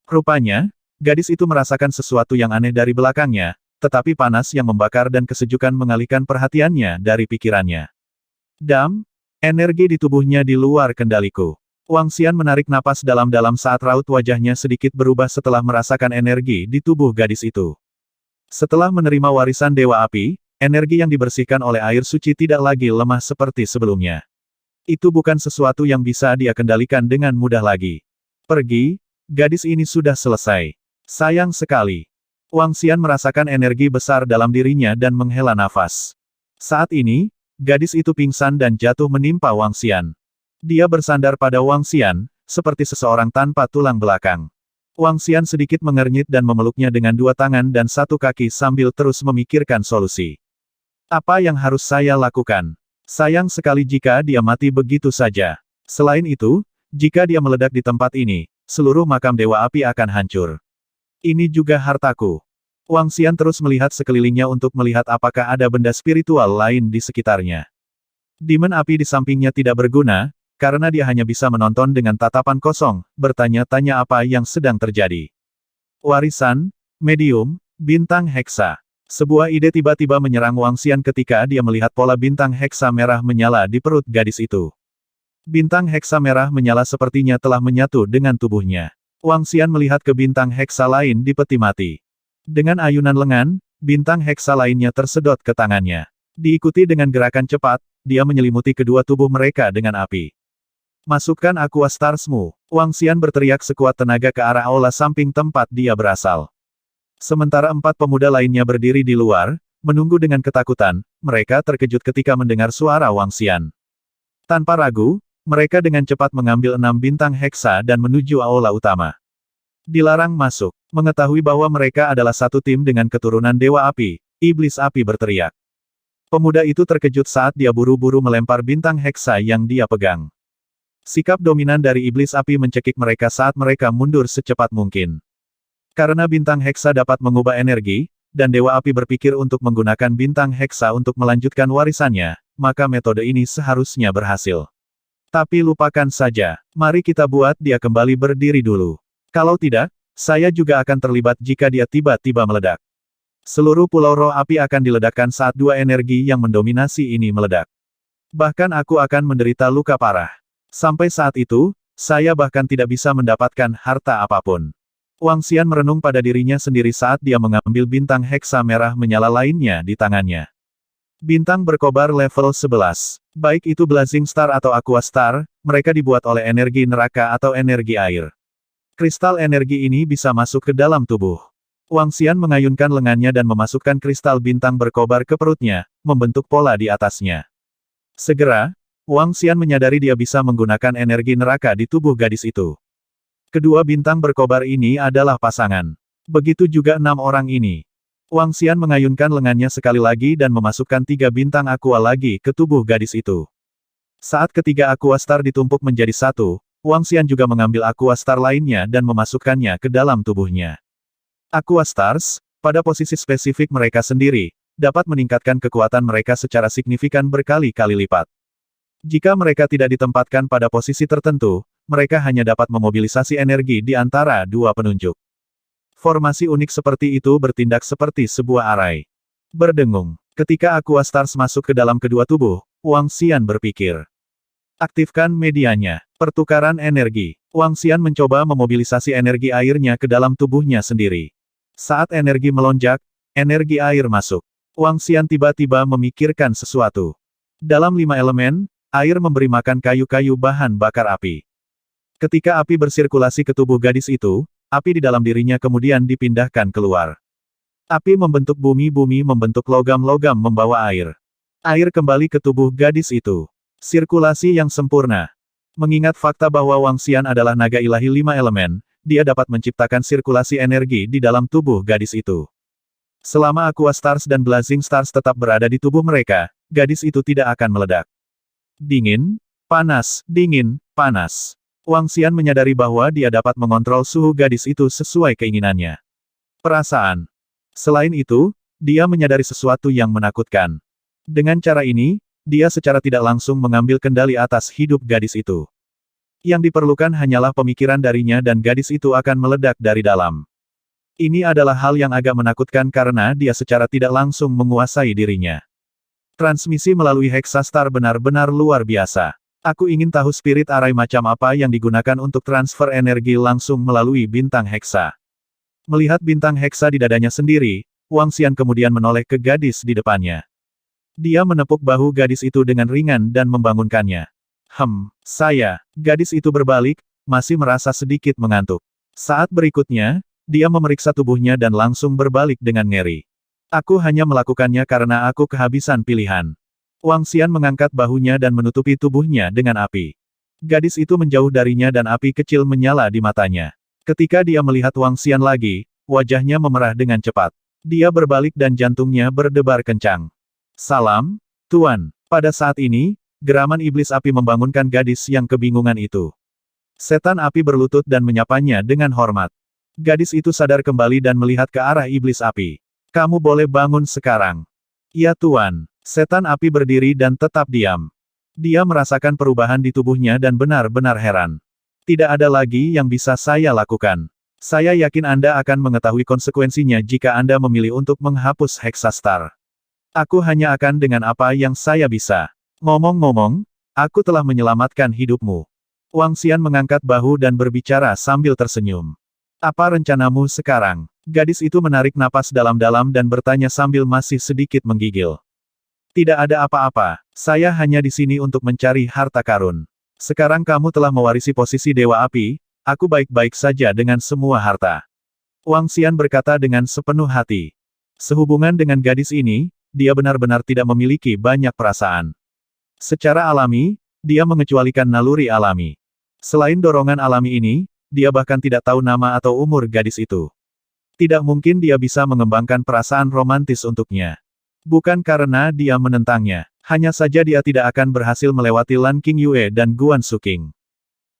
Rupanya, gadis itu merasakan sesuatu yang aneh dari belakangnya, tetapi panas yang membakar dan kesejukan mengalihkan perhatiannya dari pikirannya. Energi di tubuhnya di luar kendaliku. Wang Xian menarik napas dalam-dalam saat raut wajahnya sedikit berubah setelah merasakan energi di tubuh gadis itu. Setelah menerima warisan Dewa Api, energi yang dibersihkan oleh air suci tidak lagi lemah seperti sebelumnya. Itu bukan sesuatu yang bisa dia kendalikan dengan mudah lagi. Pergi, gadis ini sudah selesai. Sayang sekali. Wang Xian merasakan energi besar dalam dirinya dan menghela nafas. Saat ini, gadis itu pingsan dan jatuh menimpa Wang Xian. Dia bersandar pada Wang Xian, seperti seseorang tanpa tulang belakang. Wang Xian sedikit mengernyit dan memeluknya dengan dua tangan dan satu kaki sambil terus memikirkan solusi. Apa yang harus saya lakukan? Sayang sekali jika dia mati begitu saja. Selain itu, jika dia meledak di tempat ini, seluruh makam Dewa Api akan hancur. Ini juga hartaku. Wang Xian terus melihat sekelilingnya untuk melihat apakah ada benda spiritual lain di sekitarnya. Demon api di sampingnya tidak berguna, karena dia hanya bisa menonton dengan tatapan kosong, bertanya-tanya apa yang sedang terjadi. Warisan, medium, bintang heksa. Sebuah ide tiba-tiba menyerang Wang Xian ketika dia melihat pola bintang heksa merah menyala di perut gadis itu. Bintang heksa merah menyala sepertinya telah menyatu dengan tubuhnya. Wang Xian melihat ke bintang heksa lain di peti mati. Dengan ayunan lengan, bintang heksa lainnya tersedot ke tangannya. Diikuti dengan gerakan cepat, dia menyelimuti kedua tubuh mereka dengan api. Masukkan Aqua Starsmu. Wang Xian berteriak sekuat tenaga ke arah aula samping tempat dia berasal. Sementara 4 pemuda lainnya berdiri di luar, menunggu dengan ketakutan, mereka terkejut ketika mendengar suara Wang Xian. Tanpa ragu, mereka dengan cepat mengambil 6 bintang heksa dan menuju aula utama. Dilarang masuk. Mengetahui bahwa mereka adalah satu tim dengan keturunan Dewa Api, Iblis Api berteriak. Pemuda itu terkejut saat dia buru-buru melempar bintang heksa yang dia pegang. Sikap dominan dari Iblis Api mencekik mereka saat mereka mundur secepat mungkin. Karena bintang heksa dapat mengubah energi, dan Dewa Api berpikir untuk menggunakan bintang heksa untuk melanjutkan warisannya, maka metode ini seharusnya berhasil. Tapi lupakan saja, mari kita buat dia kembali berdiri dulu. Kalau tidak, saya juga akan terlibat jika dia tiba-tiba meledak. Seluruh pulau roh api akan diledakkan saat dua energi yang mendominasi ini meledak. Bahkan aku akan menderita luka parah. Sampai saat itu, saya bahkan tidak bisa mendapatkan harta apapun. Wang Xian merenung pada dirinya sendiri saat dia mengambil bintang heksa merah menyala lainnya di tangannya. Bintang berkobar level 11. Baik itu Blazing Star atau Aqua Star, mereka dibuat oleh energi neraka atau energi air. Kristal energi ini bisa masuk ke dalam tubuh. Wang Xian mengayunkan lengannya dan memasukkan kristal bintang berkobar ke perutnya, membentuk pola di atasnya. Segera, Wang Xian menyadari dia bisa menggunakan energi neraka di tubuh gadis itu. Kedua bintang berkobar ini adalah pasangan. Begitu juga 6 orang ini. Wang Xian mengayunkan lengannya sekali lagi dan memasukkan 3 bintang aqua lagi ke tubuh gadis itu. Saat ketiga aqua star ditumpuk menjadi satu, Wang Xian juga mengambil aqua star lainnya dan memasukkannya ke dalam tubuhnya. Aqua stars, pada posisi spesifik mereka sendiri, dapat meningkatkan kekuatan mereka secara signifikan berkali-kali lipat. Jika mereka tidak ditempatkan pada posisi tertentu, mereka hanya dapat memobilisasi energi di antara dua penunjuk. Formasi unik seperti itu bertindak seperti sebuah arai. Berdengung. Ketika Aqua Stars masuk ke dalam kedua tubuh, Wang Xian berpikir. Aktifkan medianya. Pertukaran energi. Wang Xian mencoba memobilisasi energi airnya ke dalam tubuhnya sendiri. Saat energi melonjak, energi air masuk. Wang Xian tiba-tiba memikirkan sesuatu. Dalam 5 elemen, air memberi makan kayu-kayu bahan bakar api. Ketika api bersirkulasi ke tubuh gadis itu, api di dalam dirinya kemudian dipindahkan keluar. Api membentuk bumi-bumi membentuk logam-logam membawa air. Air kembali ke tubuh gadis itu. Sirkulasi yang sempurna. Mengingat fakta bahwa Wang Xian adalah naga ilahi 5 elemen, dia dapat menciptakan sirkulasi energi di dalam tubuh gadis itu. Selama Aqua Stars dan Blazing Stars tetap berada di tubuh mereka, gadis itu tidak akan meledak. Dingin, panas, dingin, panas. Wang Xian menyadari bahwa dia dapat mengontrol suhu gadis itu sesuai keinginannya. Perasaan. Selain itu, dia menyadari sesuatu yang menakutkan. Dengan cara ini, dia secara tidak langsung mengambil kendali atas hidup gadis itu. Yang diperlukan hanyalah pemikiran darinya dan gadis itu akan meledak dari dalam. Ini adalah hal yang agak menakutkan karena dia secara tidak langsung menguasai dirinya. Transmisi melalui Hexastar benar-benar luar biasa. Aku ingin tahu spirit arai macam apa yang digunakan untuk transfer energi langsung melalui bintang heksa. Melihat bintang heksa di dadanya sendiri, Wang Xian kemudian menoleh ke gadis di depannya. Dia menepuk bahu gadis itu dengan ringan dan membangunkannya. Gadis itu berbalik, masih merasa sedikit mengantuk. Saat berikutnya, dia memeriksa tubuhnya dan langsung berbalik dengan ngeri. Aku hanya melakukannya karena aku kehabisan pilihan. Wang Xian mengangkat bahunya dan menutupi tubuhnya dengan api. Gadis itu menjauh darinya dan api kecil menyala di matanya. Ketika dia melihat Wang Xian lagi, wajahnya memerah dengan cepat. Dia berbalik dan jantungnya berdebar kencang. Salam, Tuan. Pada saat ini, geraman iblis api membangunkan gadis yang kebingungan itu. Setan api berlutut dan menyapanya dengan hormat. Gadis itu sadar kembali dan melihat ke arah iblis api. Kamu boleh bangun sekarang. Ya Tuan. Setan api berdiri dan tetap diam. Dia merasakan perubahan di tubuhnya dan benar-benar heran. Tidak ada lagi yang bisa saya lakukan. Saya yakin Anda akan mengetahui konsekuensinya jika Anda memilih untuk menghapus Hexastar. Aku hanya akan dengan apa yang saya bisa. Ngomong-ngomong, aku telah menyelamatkan hidupmu. Wang Xian mengangkat bahu dan berbicara sambil tersenyum. Apa rencanamu sekarang? Gadis itu menarik napas dalam-dalam dan bertanya sambil masih sedikit menggigil. Tidak ada apa-apa, saya hanya di sini untuk mencari harta karun. Sekarang kamu telah mewarisi posisi Dewa Api, aku baik-baik saja dengan semua harta. Wang Xian berkata dengan sepenuh hati. Sehubungan dengan gadis ini, dia benar-benar tidak memiliki banyak perasaan. Secara alami, dia mengecualikan naluri alami. Selain dorongan alami ini, dia bahkan tidak tahu nama atau umur gadis itu. Tidak mungkin dia bisa mengembangkan perasaan romantis untuknya. Bukan karena dia menentangnya, hanya saja dia tidak akan berhasil melewati Lan Qingyue dan Guan Suking.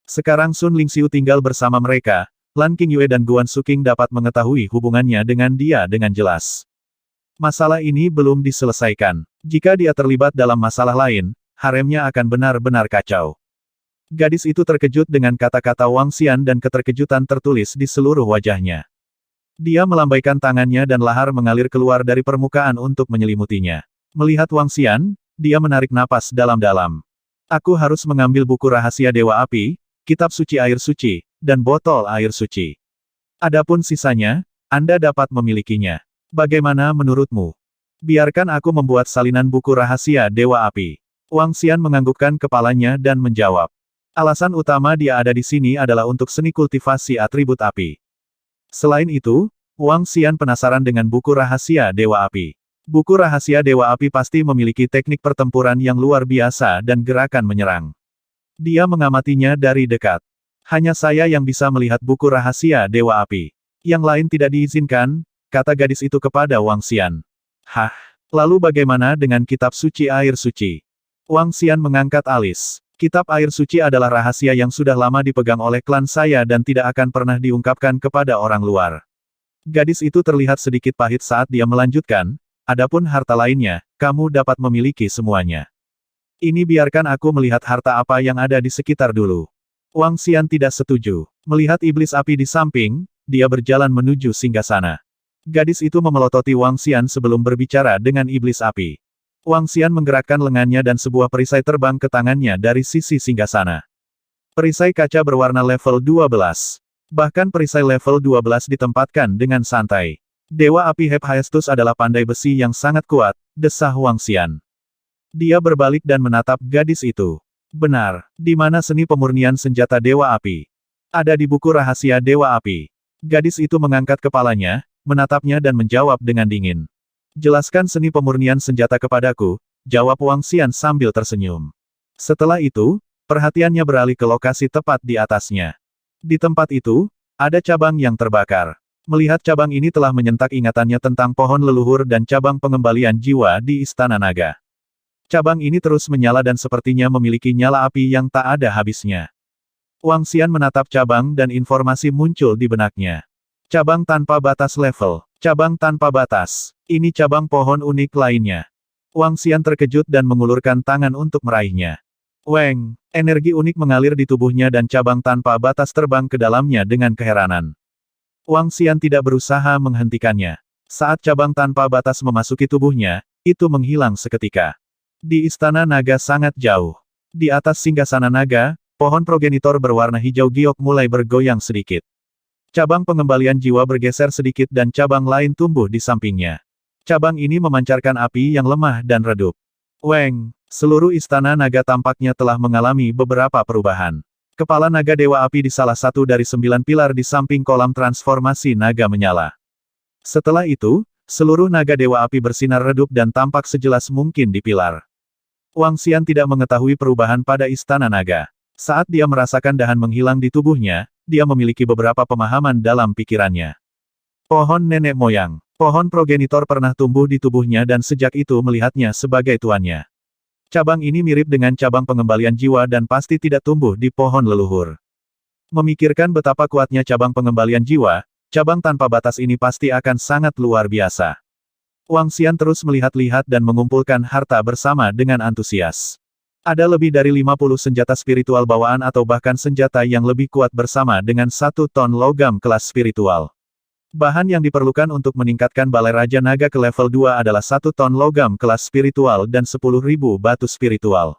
Sekarang Sun Lingxiu tinggal bersama mereka, Lan Qingyue dan Guan Suking dapat mengetahui hubungannya dengan dia dengan jelas. Masalah ini belum diselesaikan. Jika dia terlibat dalam masalah lain, haremnya akan benar-benar kacau. Gadis itu terkejut dengan kata-kata Wang Xian dan keterkejutan tertulis di seluruh wajahnya. Dia melambaikan tangannya dan lahar mengalir keluar dari permukaan untuk menyelimutinya. Melihat Wang Xian, dia menarik napas dalam-dalam. Aku harus mengambil buku rahasia Dewa Api, kitab suci air suci, dan botol air suci. Adapun sisanya, Anda dapat memilikinya. Bagaimana menurutmu? Biarkan aku membuat salinan buku rahasia Dewa Api. Wang Xian menganggukkan kepalanya dan menjawab. Alasan utama dia ada di sini adalah untuk seni kultivasi atribut api. Selain itu, Wang Xian penasaran dengan buku rahasia Dewa Api. Buku rahasia Dewa Api pasti memiliki teknik pertempuran yang luar biasa dan gerakan menyerang. Dia mengamatinya dari dekat. Hanya saya yang bisa melihat buku rahasia Dewa Api. Yang lain tidak diizinkan, kata gadis itu kepada Wang Xian. Hah? Lalu bagaimana dengan kitab suci air suci? Wang Xian mengangkat alis. Kitab air suci adalah rahasia yang sudah lama dipegang oleh klan saya dan tidak akan pernah diungkapkan kepada orang luar. Gadis itu terlihat sedikit pahit saat dia melanjutkan, adapun harta lainnya, kamu dapat memiliki semuanya. Ini biarkan aku melihat harta apa yang ada di sekitar dulu. Wang Xian tidak setuju. Melihat iblis api di samping, dia berjalan menuju singgasana. Gadis itu memelototi Wang Xian sebelum berbicara dengan iblis api. Wang Xian menggerakkan lengannya dan sebuah perisai terbang ke tangannya dari sisi singgasana. Perisai kaca berwarna level 12. Bahkan perisai level 12 ditempatkan dengan santai. Dewa Api Hephaestus adalah pandai besi yang sangat kuat, desah Wang Xian. Dia berbalik dan menatap gadis itu. Benar, di mana seni pemurnian senjata Dewa Api? Ada di buku rahasia Dewa Api. Gadis itu mengangkat kepalanya, menatapnya dan menjawab dengan dingin. Jelaskan seni pemurnian senjata kepadaku, jawab Wang Xian sambil tersenyum. Setelah itu, perhatiannya beralih ke lokasi tepat di atasnya. Di tempat itu, ada cabang yang terbakar. Melihat cabang ini telah menyentak ingatannya tentang pohon leluhur dan cabang pengembalian jiwa di Istana Naga. Cabang ini terus menyala dan sepertinya memiliki nyala api yang tak ada habisnya. Wang Xian menatap cabang dan informasi muncul di benaknya. Cabang tanpa batas level. Cabang tanpa batas. Ini cabang pohon unik lainnya. Wang Xian terkejut dan mengulurkan tangan untuk meraihnya. Weng, energi unik mengalir di tubuhnya dan cabang tanpa batas terbang ke dalamnya dengan keheranan. Wang Xian tidak berusaha menghentikannya. Saat cabang tanpa batas memasuki tubuhnya, itu menghilang seketika. Di Istana Naga sangat jauh. Di atas singgasana naga, pohon progenitor berwarna hijau giok mulai bergoyang sedikit. Cabang pengembalian jiwa bergeser sedikit dan cabang lain tumbuh di sampingnya. Cabang ini memancarkan api yang lemah dan redup. Weng, seluruh Istana Naga tampaknya telah mengalami beberapa perubahan. Kepala naga Dewa Api di salah satu dari 9 pilar di samping kolam transformasi naga menyala. Setelah itu, seluruh naga Dewa Api bersinar redup dan tampak sejelas mungkin di pilar. Wang Xian tidak mengetahui perubahan pada Istana Naga. Saat dia merasakan dahan menghilang di tubuhnya, dia memiliki beberapa pemahaman dalam pikirannya. Pohon nenek moyang. Pohon progenitor pernah tumbuh di tubuhnya dan sejak itu melihatnya sebagai tuannya. Cabang ini mirip dengan cabang pengembalian jiwa dan pasti tidak tumbuh di pohon leluhur. Memikirkan betapa kuatnya cabang pengembalian jiwa, cabang tanpa batas ini pasti akan sangat luar biasa. Wang Xian terus melihat-lihat dan mengumpulkan harta bersama dengan antusias. Ada lebih dari 50 senjata spiritual bawaan atau bahkan senjata yang lebih kuat bersama dengan 1 ton logam kelas spiritual. Bahan yang diperlukan untuk meningkatkan Balai Raja Naga ke level 2 adalah 1 ton logam kelas spiritual dan 10.000 batu spiritual.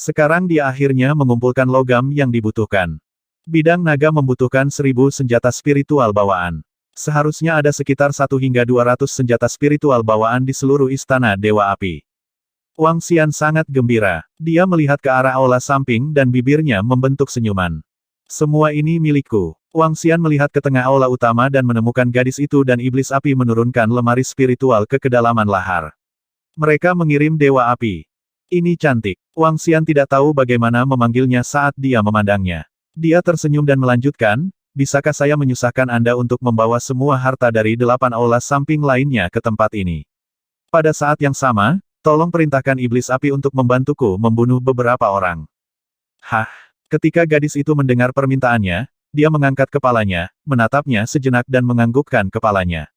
Sekarang dia akhirnya mengumpulkan logam yang dibutuhkan. Bidang naga membutuhkan 1000 senjata spiritual bawaan. Seharusnya ada sekitar 1 hingga 200 senjata spiritual bawaan di seluruh Istana Dewa Api. Wang Xian sangat gembira. Dia melihat ke arah aula samping dan bibirnya membentuk senyuman. Semua ini milikku. Wang Xian melihat ke tengah aula utama dan menemukan gadis itu dan iblis api menurunkan lemari spiritual ke kedalaman lahar. Mereka mengirim Dewa Api. Ini cantik. Wang Xian tidak tahu bagaimana memanggilnya saat dia memandangnya. Dia tersenyum dan melanjutkan, bisakah saya menyusahkan Anda untuk membawa semua harta dari 8 aula samping lainnya ke tempat ini? Pada saat yang sama, tolong perintahkan iblis api untuk membantuku membunuh beberapa orang. Hah? Ketika gadis itu mendengar permintaannya, dia mengangkat kepalanya, menatapnya sejenak dan menganggukkan kepalanya.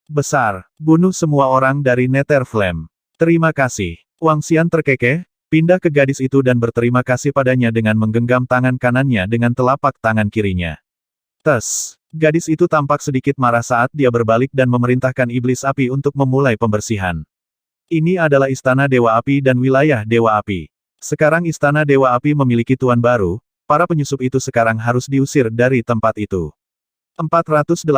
Besar, bunuh semua orang dari Nether Flame. Terima kasih. Wang Xian terkekeh, pindah ke gadis itu dan berterima kasih padanya dengan menggenggam tangan kanannya dengan telapak tangan kirinya. Tes. Gadis itu tampak sedikit marah saat dia berbalik dan memerintahkan iblis api untuk memulai pembersihan. Ini adalah Istana Dewa Api dan wilayah Dewa Api. Sekarang Istana Dewa Api memiliki tuan baru, para penyusup itu sekarang harus diusir dari tempat itu. 480.